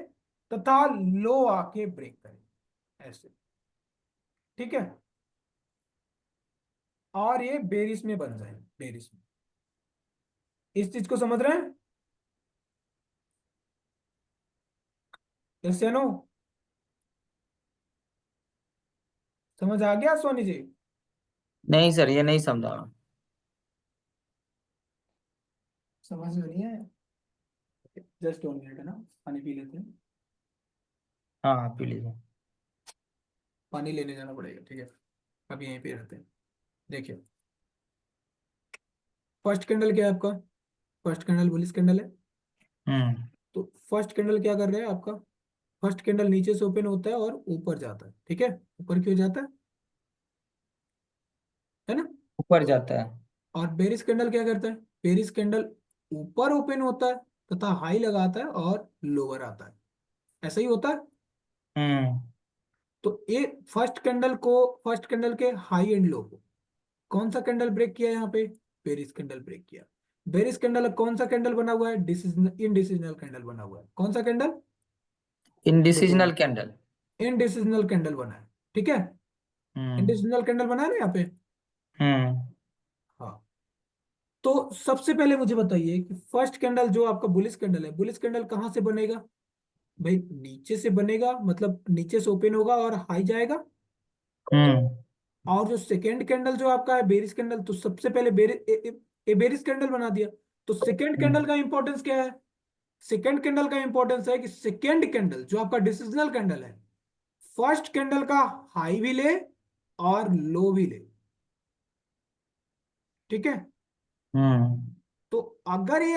तथा लो आके ब्रेक करे, ऐसे। ठीक है। और ये बेरिस में बन जाए, बेरिस में। इस चीज को समझ रहे हैं? यस या नो? समझ आ गया सोनी जी? नहीं सर, ये नहीं समझा। समझ में नहीं आया? जस्ट 1 मिनट है ना, पानी पी लेते हैं। हाँ हाँ, पी लीजिए। पानी लेने जाना पड़ेगा, ठीक है। अभी यहीं पे रहते हैं। देखिए, फर्स्ट कैंडल क्या है आपका? फर्स्ट कैंडल बुलिश कैंडल है। हम्म। तो फर्स्ट कैंडल क्या कर रहा है आपका? फर्स्ट कैंडल नीचे से ओपन होता है और ऊपर जाता है, ठीक है। ऊपर क्यों जाता है ना? ऊपर जाता है। और बेरिस कैंडल क्या करता है? बेरिस कैंडल ऊपर ओपन होता है तथा हाई लगाता है और लोअर आता है, ऐसा ही होता है। हम्म। तो ये फर्स्ट कैंडल के हाई एंड लो को कौन सा कैंडल ब्रेक किया यहाँ पे? बेरिस कैंडल ब्रेक किया। बेरिस कैंडल कौन सा कैंडल बना हुआ है? इनडिसिजनल कैंडल बना हुआ है। कौन सा कैंडल? इनडिसिजनल कैंडल। इनडिसिजनल कैंडल बना है, ठीक है। हम्म। इनडिसिजनल कैंडल बना है ना यहाँ पे? हम्म। हाँ। तो सबसे पहले मुझे बताइए कि फर्स्ट कैंडल जो आपका बुलिश कैंडल है, बुलिश कैंडल कहाँ से बनेगा? भाई नीचे से बनेगा, मतलब नीचे से ओपन होगा और हाई जाएगा। हम्म। और जो सेकेंड कैंडल जो आपका है बेरिस कैंडल, तो सबसे पहले बेरिस कैंडल बना दिया। तो सेकेंड कैंडल का इंपॉर्टेंस क्या है? सेकेंड कैंडल का इंपॉर्टेंस है कि सेकेंड कैंडल जो आपका डिसिजनल कैंडल है, फर्स्ट कैंडल का हाई भी ले और लो भी ले, ठीक है। हम्म। तो अगर ये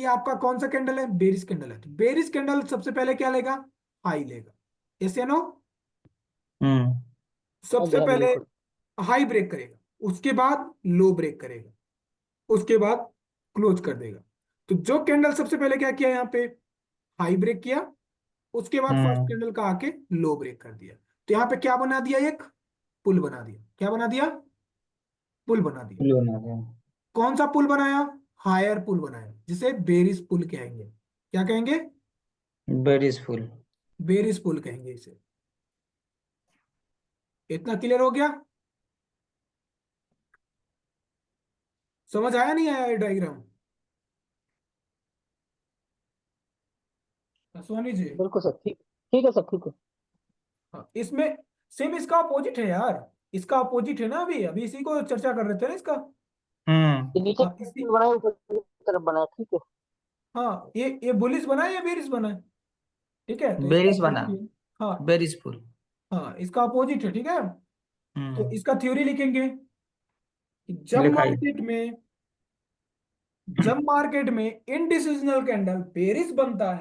आपका कौन सा कैंडल है? बेरिस कैंडल है, तो बेरिस कैंडल सबसे पहले क्या लेगा? हाई लेगा, यस या नो? हम्म। हाँ सबसे जी, हाँ जी, पहले बिल्कुल। हाई ब्रेक करेगा, उसके बाद लो ब्रेक करेगा, उसके बाद क्लोज कर देगा। तो जो कैंडल सबसे पहले क्या किया यहाँ पे? हाई ब्रेक किया, उसके बाद फर्स्ट हम्म। कैंडल का आके लो ब्रेक कर दिया। तो यहाँ पे क्या बना दिया? एक पुल बना दिया। क्या बना दिया? पुल बना दिया। लो ना दे। कौन सा पुल बनाया? हायर पुल बनाया, जिसे बेरिस पुल कहेंगे। क्या कहेंगे? Berries full. बेरिस पुल कहेंगे इसे। इतना क्लियर हो गया? समझ आया नहीं आया ये डायग्राम? सोनी जी? बिल्कुल सर, ठीक। ठीक है सर, ठीक है। हाँ, इसमें सेम इसका अपोजिट है यार। इसका अपोजिट है ना, अभी अभी इसी को चर्चा कर रहे थे ना इसका। हम्म। ये नीचे हाँ, की इसी। तरफ बनाए, ऊपर की तरफ बनाए, ठीक है। हाँ, ये बुलिस बना है या बेरिस बना है? ठीक है, तो इसका बेरिस बना। अपोजिट है। हाँ। Berries full. हाँ, इसका अपोजिट है, ठीक है। तो हम्म। इसका थ्योरी लिखेंगे कि जब लिखाई। मार्केट में इनडिसिजनल कैंडल बेरिस बनता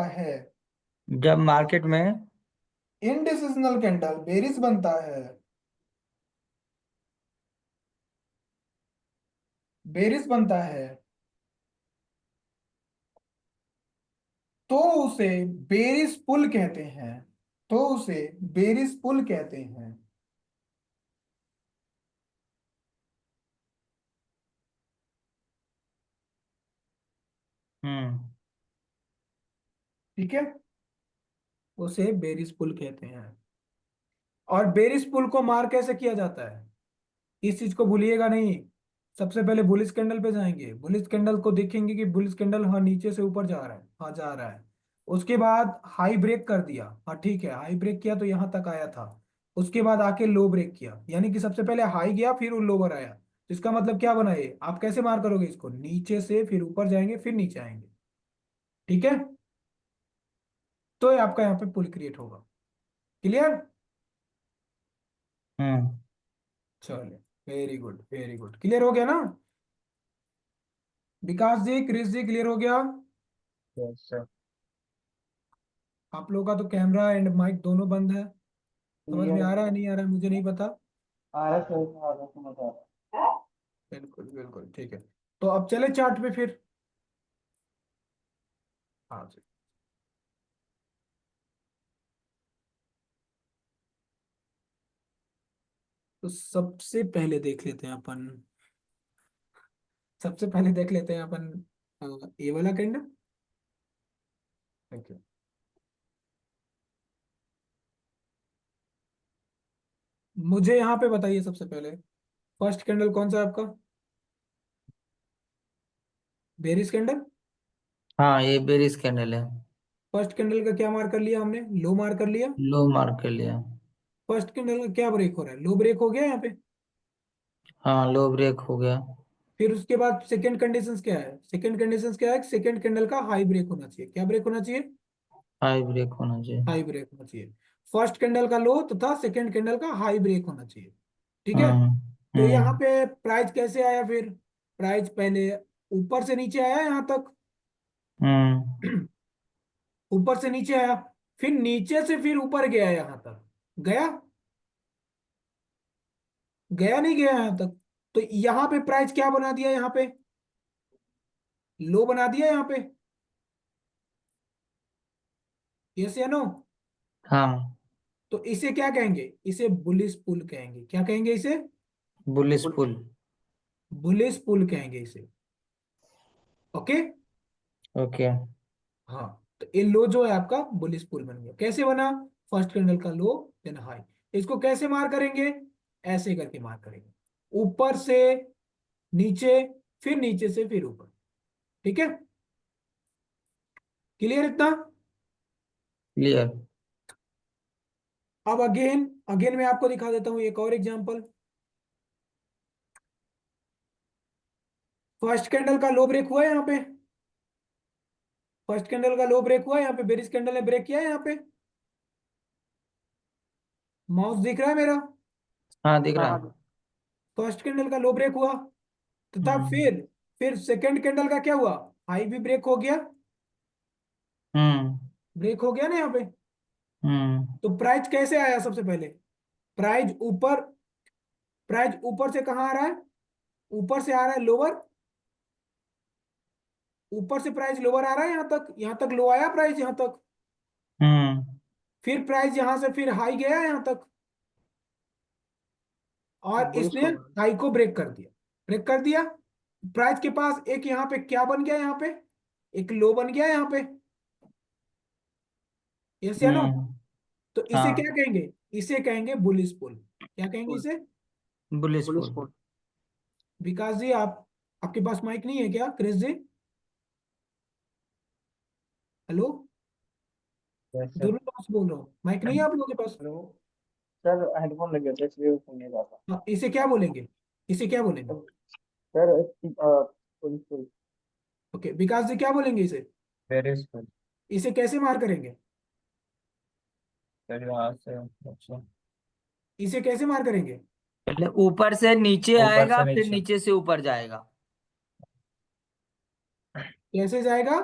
है, जब मार्केट में इनडिसिजनल कैंडल बेरिस बनता है, बेरिस बनता है, तो उसे बेरिस पुल कहते हैं, तो उसे बेरिस पुल कहते हैं। हम्म ठीक है, उसे बेरिस पुल कहते हैं। और बेरिस पुल को मार कैसे किया जाता है, इस चीज को भूलिएगा नहीं। सबसे पहले बुलिश कैंडल पे जाएंगे, बुलिश कैंडल को देखेंगे कि बुलिश कैंडल हाँ नीचे से ऊपर जा रहा है, हाँ जा रहा है। उसके बाद हाई ब्रेक कर दिया, हाँ ठीक है हाई ब्रेक किया तो यहाँ तक आया था। उसके बाद आके लो ब्रेक किया, यानी कि सबसे पहले हाई गया फिर वो लोअर आया। तो इसका मतलब क्या बना ये, आप कैसे मार करोगे इसको, नीचे से फिर ऊपर जाएंगे फिर नीचे आएंगे। ठीक है, तो ये आपका यहाँ पे पुल क्रिएट होगा। क्लियर। हम्म चलिए, very good very good, clear हो गया ना। विकास जी, क्रिस जी, क्लियर हो गया। Yes sir. आप लोगों का तो कैमरा एंड माइक दोनों बंद है। समझ में क्लियर आ रहा है नहीं आ रहा है मुझे नहीं पता। आ रहा है, समझ में आ रहा है, समझ आ रहा है। बिल्कुल बिल्कुल ठीक है। तो अब चले चार्ट पे फिर। हाँ जी। तो सबसे पहले देख लेते हैं अपन, सबसे पहले देख लेते हैं अपन ये वाला कैंडल। Thank you. मुझे यहाँ पे बताइए सबसे पहले, फर्स्ट कैंडल कौन सा है आपका, बेरिस कैंडल। हाँ, ये बेरिस कैंडल है। फर्स्ट कैंडल का क्या मार कर लिया हमने, लो मार कर लिया। लो मार्क कर लिया। फर्स्ट कैंडल का क्या ब्रेक हो रहा है, लो ब्रेक हो गया यहाँ पे। हाँ, लो ब्रेक हो गया। फिर उसके बाद सेकंड कंडीशंस क्या है, सेकंड कंडीशंस क्या है, सेकंड कैंडल का हाई ब्रेक होना चाहिए, क्या ब्रेक होना चाहिए, हाई ब्रेक होना चाहिए। हाई ब्रेक होना चाहिए। फर्स्ट कैंडल का लो तथा सेकंड कैंडल का हाई ब्रेक होना चाहिए। ठीक है। हम्म तो यहाँ हम्म पे प्राइस कैसे आया फिर, प्राइस पहले ऊपर से नीचे आया यहाँ तक, हम्म ऊपर से नीचे आया, फिर नीचे से फिर ऊपर गया यहाँ तक, गया, गया नहीं गया यहाँ तक। तो यहाँ पे प्राइस क्या बना दिया, यहाँ पे लो बना दिया यहाँ पे, यस या नो। हाँ, तो इसे क्या कहेंगे, इसे बुलिश पुल कहेंगे, क्या कहेंगे इसे, बुलिश पुल। बुलिश पुल कहेंगे इसे। ओके। ओके। हाँ, तो ये लो जो है आपका बुलिश पुल बन गया, कैसे बना, फर्स्ट कैंडल का लो देन हाई। इसको कैसे मार करेंगे, ऐसे करके मार करेंगे, ऊपर से नीचे, फिर नीचे से फिर ऊपर। ठीक है, क्लियर इतना। क्लियर। अब अगेन अगेन मैं आपको दिखा देता हूं एक और एग्जांपल। फर्स्ट कैंडल का लो ब्रेक हुआ है यहाँ पे, फर्स्ट कैंडल का लो ब्रेक हुआ है यहाँ पे, बेरिस कैंडल ने ब्रेक किया है यहाँ पे, माउस दिख रहा है मेरा। हाँ, दिख हाँ रहा हाँ। है। फर्स्ट कैंडल का लो ब्रेक हुआ तथा हम्म फिर सेकंड कैंडल का क्या हुआ, हाई भी ब्रेक हो गया, हम्म ब्रेक हो गया ना यहाँ पे। हम्म तो प्राइस कैसे आया, सबसे पहले प्राइस ऊपर, प्राइस ऊपर से कहाँ आ रहा है, ऊपर से आ रहा है लोअर, ऊपर से प्राइस लोअर आ रहा है यहाँ तक लो आया प्राइस यहाँ तक। हम्म फिर प्राइस यहाँ से फिर हाई गया यहाँ तक, और बुलिश इसने पुल। हाई को ब्रेक कर दिया, ब्रेक कर दिया। प्राइस के पास एक यहाँ पे क्या बन गया, यहाँ पे एक लो बन गया यहाँ पे, यस या नो। हम्म तो इसे क्या हाँ, कहेंगे, इसे कहेंगे बुलिश पुल, क्या कहेंगे पुल, इसे। बुलिश बुलिश पुल। पुल। विकास जी, आप आपके पास माइक नहीं है क्या, क्रिस जी, हेलो, यस सर। दोनों पास बोल रहा हूँ, माइक नहीं है आप लोगों के पास। हेलो सर, हेडफोन लगे थे इसलिए सुन नहीं रहा था। हाँ, इसे क्या बोलेंगे, इसे क्या बोलेंगे। सर पुलिस पुल। ओके, विकास जी क्या बोलेंगे इसे, वेरी गुड इसे कैसे मार करेंगे, सर। यहाँ से अच्छा, इसे कैसे मार करेंगे, पहले ऊपर से नीचे ऊपर आएगा से फिर नीचे। नीचे से ऊपर जाएगा। कैसे जाएगा,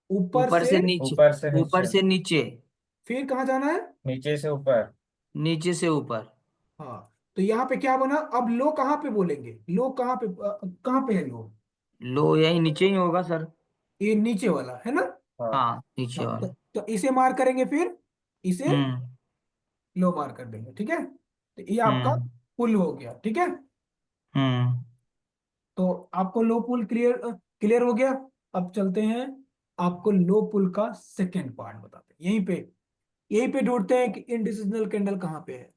ऊपर ऊपर से से नीचे, ऊपर से ऊपर नीचे, से नीचे, फिर कहाँ जाना है? नीचे से ऊपर। नीचे से ऊपर। हाँ, तो यहाँ पे क्या बना? अब लो कहाँ पे बोलेंगे? लो कहाँ पे, कहाँ पे है लो? लो यही नीचे ही होगा सर। ये नीचे वाला है ना? हाँ। हाँ नीचे हाँ, वाला। तो इसे मार करेंगे, फिर इसे हम्म। लो मार कर देंगे, ठीक है? तो ये आपका हम्म। पुल हो गया, ठीक है? हम्म। तो आपको लो पुल क्लियर क्लियर हो गया। अब चलते हैं, आपको लो पुल का सेकेंड पार्ट बताते हैं। यहीं पे ढूंढते हैं कि इनडिसिजनल कैंडल कहाँ पे है।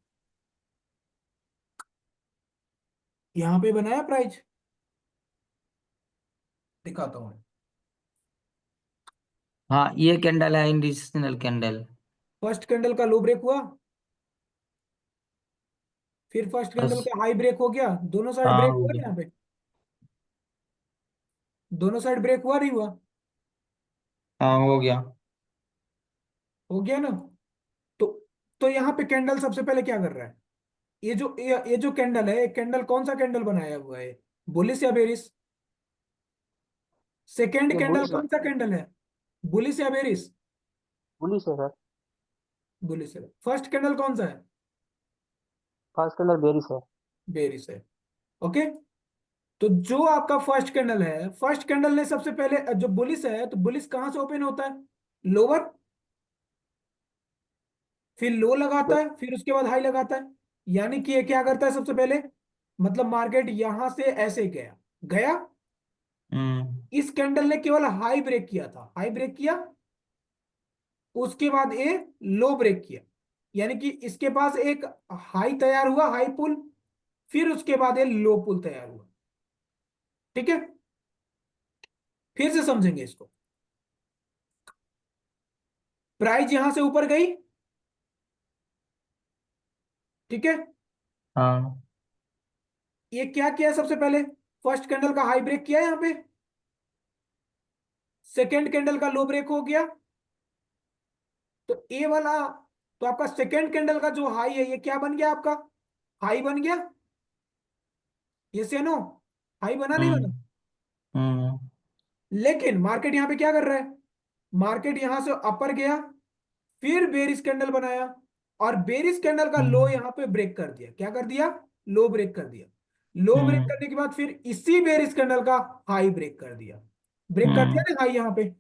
यहाँ पे बनाया प्राइज, दिखाता हूँ। हाँ ये कैंडल है इंडिसिजनल कैंडल। फर्स्ट कैंडल का लो ब्रेक हुआ, फिर फर्स्ट कैंडल बस। का हाई ब्रेक हो गया। दोनों साइड हाँ ब्रेक हो हुआ ना गया। यहाँ पे? दोनों साइड ब्रेक हुआ नहीं हुआ? हाँ हो गया। हो गया ना? तो यहाँ पे कैंडल सबसे पहले क्या कर रहा है? ये जो कैंडल है, कैंडल कौन सा कैंडल बनाया हुआ है? बुलिश या बेरिश? सेकेंड ये कैंडल बुलिश, कौन सा कैंडल है? बुलिश या बेरिश? बुलिश है सर। बुलिश है। फर्स्ट कैंडल कौन सा है? फर्स्ट कैंडल बेरिश है। बेरिश है। ओके, तो जो आपका फर्स्ट कैंडल है, फर्स्ट कैंडल ने सबसे पहले जो बुलिश है, तो बुलिश कहां से ओपन होता है? लोअर, फिर लो लगाता है, फिर उसके बाद हाई लगाता है। यानी कि ये क्या करता है सबसे पहले? मतलब मार्केट यहां से ऐसे गया गया, हम्म। इस कैंडल ने केवल हाई ब्रेक किया था, हाई ब्रेक किया, उसके बाद ये लो ब्रेक किया। यानी कि इसके पास एक हाई तैयार हुआ, हाई पुल, फिर उसके बाद ये लो पुल तैयार हुआ, ठीक है? फिर से समझेंगे इसको। प्राइस यहां से ऊपर गई, ठीक है? हाँ। ये क्या किया सबसे पहले? फर्स्ट कैंडल का हाई ब्रेक किया यहां पे, सेकेंड कैंडल का लो ब्रेक हो गया, तो ए वाला, तो आपका सेकेंड कैंडल का जो हाई है, ये क्या बन गया आपका? हाई बन गया। ये से नो, हाई बना नहीं हम्म। बना? हम्म। लेकिन मार्केट यहां पे क्या कर रहा है? मार्केट यहां से अपर गया, फिर बेरिश कैंडल बनाया, और बेरिश कैंडल का लो हम्म। यहां पे ब्रेक कर दिया। क्या कर दिया? लो ब्रेक कर दिया। लो ब्रेक हम्म। करने के बाद फिर इसी बेरिश कैंडल का हाई ब्रेक कर दिया। ब्रेक कर दिया हम्म। ना हाई यहां पे?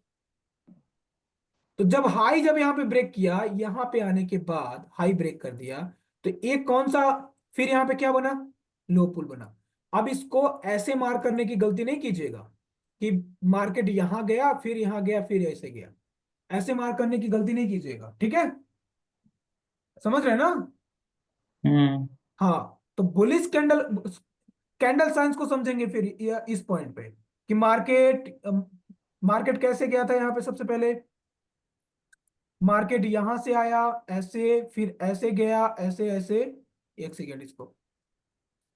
तो जब हाई, जब यहां पे ब्रेक किया, यहां पे आने के बाद हाई ब्रेक कर दिया, तो एक कौन सा, फिर यहां पे क्या बना? लो पुल बना। अब इसको ऐसे मार्क करने की गलती नहीं कीजिएगा कि मार्केट यहां गया, फिर यहां गया, फिर ऐसे गया। ऐसे मार्क करने की गलती नहीं कीजिएगा, ठीक है? समझ रहे हैं ना? हम्म। हाँ, तो बुलिश कैंडल, कैंडल साइंस को समझेंगे फिर इस पॉइंट पे कि मार्केट कैसे गया था यहां पे सबसे पहले? मार्केट यहां से आया ऐसे, फिर ऐसे गया, ऐसे ऐसे। एक सेकेंड, इसको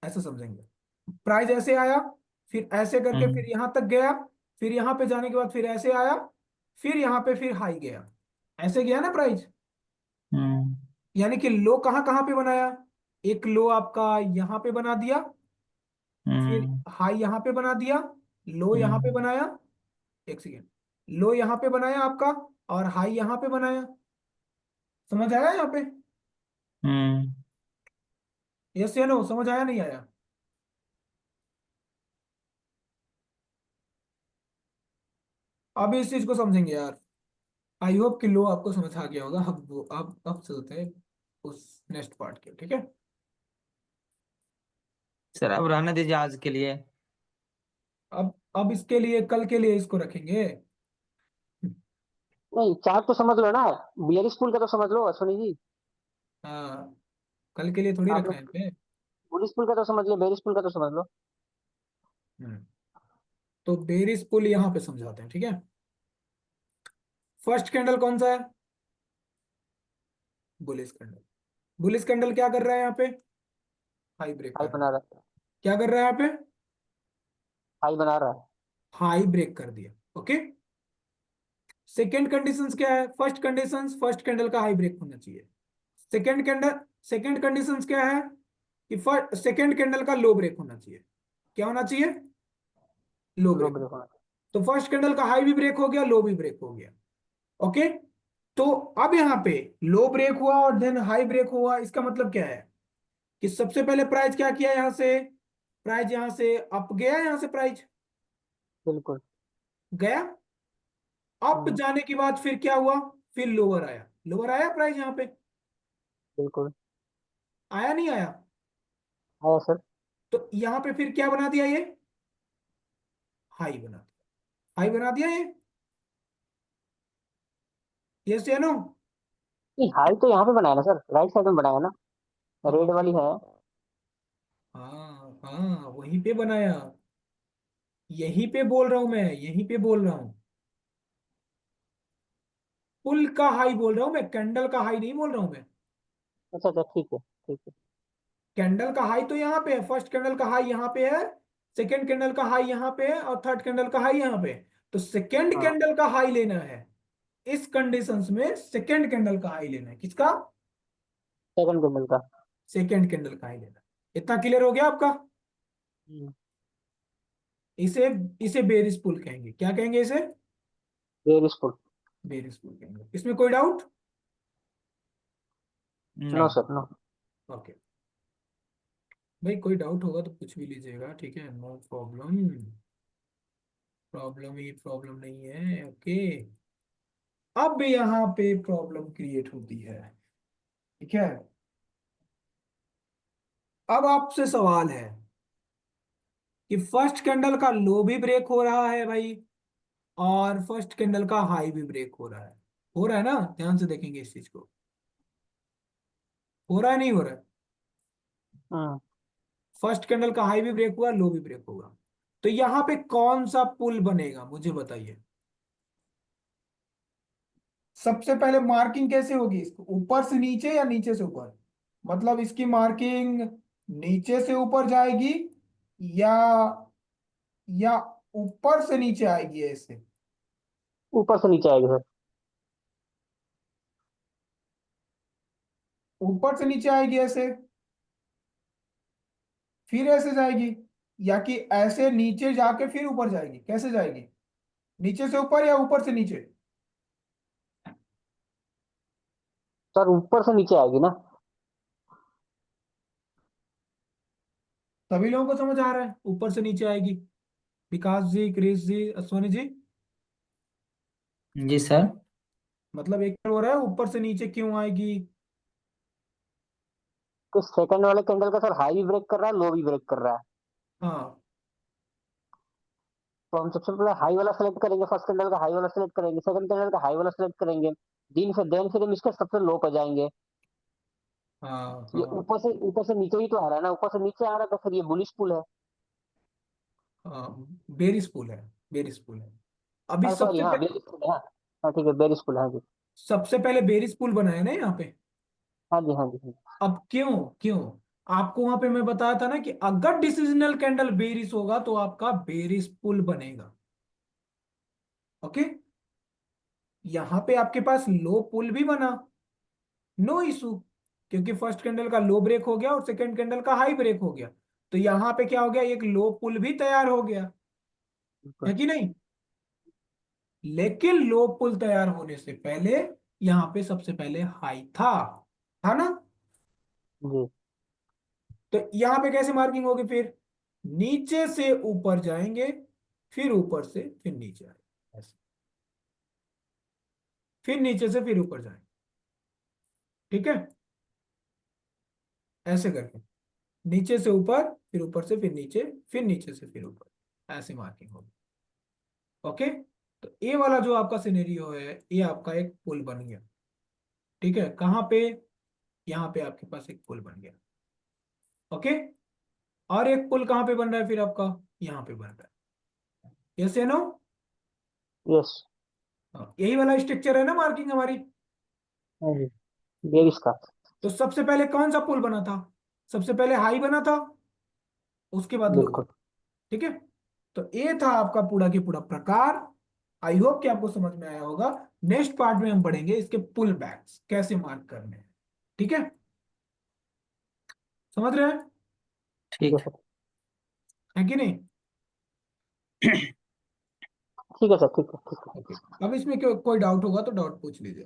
ऐसे समझेंगे। प्राइस ऐसे आया, फिर ऐसे करके हम्म। फिर यहां तक गया, फिर यहां पे जाने के बाद फिर ऐसे आया, फिर यहां पे फिर हाई गया, ऐसे गया ना प्राइस? हम्म। यानी कि लो कहाँ कहाँ पे बनाया? एक लो आपका यहां पे बना दिया, फिर हम्म। हाई यहां पे बना दिया, लो यहां पे हम्म। बनाया। एक सेकेंड, लो यहां पे बनाया आपका, और हाई यहां पे बनाया। समझ आया यहाँ पे? हम्म। यस या नो, समझ आया नहीं आया? अभी इस चीज को समझेंगे यार। आई होप कि लो आपको समझ आ गया होगा। अब चलते हैं उस नेक्स्ट पार्ट के, ठीक है? सर अब रहने दीजिए आज के लिए। अब इसके लिए, कल के लिए इसको रखेंगे। नहीं, चार्ट तो समझ लो ना। बियरिश पुल का तो समझ लो अश्विनी जी। हाँ, कल के लिए थोड़ी आपने रखना है पे। बुलिश पुल का तो समझ लो, बेरिश पुल का तो समझ लो। हम्म, तो बेरिस पुल यहाँ पे समझाते हैं, ठीक है? फर्स्ट कैंडल कौन सा है? Bullish candle. बुलिश कैंडल क्या कर रहा है यहाँ पे? हाई ब्रेक हाई कर रहा है। बना रहा है। क्या कर रहा है यहाँ पे? हाई बना रहा है। हाई ब्रेक कर दिया, ओके? सेकेंड कंडीशंस क्या है? फर्स्ट कंडीशंस, फर्स्ट कैंडल का हाई ब्रेक होना चाहिए। सेकेंड कैंडल, सेकेंड कंडीशंस क्या है? कि फर्स्ट सेकेंड कैंडल का लो ब्रेक होना चाहिए। क्या होना चाहिए? लो लो ब्रेक। ब्रेक होना। तो फर्स्ट कैंडल का हाई भी ब्रेक हो गया, लो भी ब्रेक हो गया। ओके, तो अब यहाँ पे लो ब्रेक हुआ और देन हाई ब्रेक हुआ, इसका मतलब क्या है कि सबसे पहले प्राइस क्या किया, यहाँ से प्राइस यहाँ से अप गया, यहाँ से प्राइस बिल्कुल। गया। अप हम्म, जाने के बाद फिर क्या हुआ, फिर लोअर आया, लोअर आया प्राइस यहाँ पे, बिल्कुल। आया नहीं आया? हाँ सर। तो यहाँ पे फिर क्या बना दिया, ये हाई बना दिया, हाई बना दिया ये, यस या नो? नहीं, हाई तो यहाँ पे बनाया ना सर, राइट साइड में बनाया ना, रेड हाँ वाली है। हाँ हाँ, वहीं पे बनाया, यहीं पे बोल रहा हूं मैं, यहीं पे बोल रहा हूँ, पुल का हाई बोल रहा हूँ मैं, कैंडल का हाई नहीं बोल रहा हूँ मैं। अच्छा अच्छा, ठीक है ठीक है। कैंडल का हाई तो यहाँ पे है, फर्स्ट कैंडल का हाई यहाँ पे है, सेकेंड कैंडल का हाई यहाँ पे है, और थर्ड कैंडल का हाई यहाँ पे है। तो सेकेंड हाँ, कैंडल का हाई लेना है, इस कंडीशंस में सेकेंड कैंडल का हाई लेना है, किसका? सेकंड कैंडल का। सेकेंड कैंडल का हाई लेना है। इतना क्लियर हो गया आपका? हम्म, इसे इसे बेरिस पुल कहेंगे, क्या कहेंगे इसे? बेरिश पुल। बेरिस पुल कहेंगे। इसमें कोई डाउट? नो नहीं। Sir, no. ओके भाई, कोई डाउट होगा तो पूछ भी लीजिएगा, ठीक है, नो प्रॉब्लम, प्रॉब्लम ही प्रॉब्लम नहीं है। ओके, अब यहाँ पे प्रॉब्लम क्रिएट होती है, ठीक है। अब आपसे सवाल है कि फर्स्ट कैंडल का लो भी ब्रेक हो रहा है भाई, और फर्स्ट कैंडल का हाई भी ब्रेक हो रहा है, हो रहा है ना? ध्यान से देखेंगे इस चीज को, हो रहा है नहीं हो रहा है? हम्म, फर्स्ट कैंडल का हाई भी ब्रेक हुआ, लो भी ब्रेक होगा, तो यहाँ पे कौन सा पुल बनेगा मुझे बताइए। सबसे पहले मार्किंग कैसे होगी इसको, ऊपर से नीचे या नीचे से ऊपर? मतलब इसकी मार्किंग नीचे से ऊपर जाएगी, या या ऊपर से नीचे आएगी ऐसे? ऊपर से नीचे आएगी सर। ऊपर से नीचे आएगी ऐसे, फिर ऐसे जाएगी, या कि ऐसे नीचे जाके फिर ऊपर जाएगी, कैसे जाएगी, नीचे से ऊपर या ऊपर से नीचे? सर ऊपर से नीचे आएगी ना। सभी लोगों को समझ आ रहा है ऊपर से नीचे आएगी? विकास जी, क्रिश जी, अश्वनी जी, जी सर। मतलब एक हो रहा है ऊपर से नीचे क्यों आएगी? तो सेकंड वाले कैंडल का सर हाई भी ब्रेक कर रहा है, लो भी ब्रेक कर रहा है। हाँ तो हम सबसे पहले हाई वाला सेलेक्ट करेंगे, फर्स्ट कैंडल का हाई वाला सेलेक्ट करेंगे, सेकंड कैंडल का हाई वाला सेलेक्ट करेंगे। देन फिर हम इसके सबसे लो पर जाएंगे। हाँ ये हाँ ऊपर से नीचे ही तो आ रहा है ना, ऊपर से नीचे आ रहा है तो फिर ये बुलिश पुल है। हाँ, बेरिस पुल है, बेरिस पुल है। अभी हाँ सॉरी, हाँ बेरिश पुल है, हाँ। हाँ ठीक है, बेरिश पुल, हाँ जी। सबसे पहले बेरिस पुल बनाया ना यहाँ पे। हाँ जी, हाँ जी, हाँ जी। अब क्यों, क्यों? आपको वहां पे मैं बताया था ना कि अगर डिसीजनल कैंडल बेरिस होगा तो आपका बेरिस पुल बनेगा। ओके, यहाँ पे आपके पास लो पुल भी बना, नो इशू, क्योंकि फर्स्ट कैंडल का लो ब्रेक हो गया और सेकंड कैंडल का हाई ब्रेक हो गया, तो यहाँ पे क्या हो गया, एक लो पुल भी तैयार हो गया, बिल्कुल। है कि नहीं? लेकिन लो पुल तैयार होने से पहले यहाँ पे सबसे पहले हाई था ना? जी। तो यहाँ पे कैसे मार्किंग होगी फिर, नीचे से ऊपर जाएंगे, फिर ऊपर से फिर नीचे आएंगे ऐसे, फिर नीचे से फिर ऊपर जाएंगे, ठीक है, ऐसे करके नीचे से ऊपर, फिर ऊपर से फिर नीचे, फिर नीचे से फिर ऊपर, ऐसे मार्किंग होगी। ओके, तो ये वाला जो आपका सिनेरियो है, ये आपका एक पुल बन गया, ठीक है, कहाँ पे? यहाँ पे आपके पास एक पुल बन गया। ओके, और एक पुल कहाँ पे बन रहा है फिर आपका, यहाँ पे बन रहा है, यस या नो? यस। यही वाला स्ट्रक्चर है ना मार्किंग हमारी। हाँ जी, बेरिश का। तो सबसे पहले कौन सा पुल बना था, सबसे पहले हाई बना था, उसके बाद लो बना, बिल्कुल। ठीक है। तो ये था आपका पूरा की पूरा प्रकार। आई होप कि आपको समझ में आया होगा। नेक्स्ट पार्ट में हम पढ़ेंगे इसके पुल बैक्स कैसे मार्क करने हैं, ठीक है, समझ रहे हैं, ठीक यस है। सर। है कि नहीं? ठीक है सर, ठीक है, ठीक है। अब इसमें कोई डाउट होगा तो डाउट पूछ लीजिए।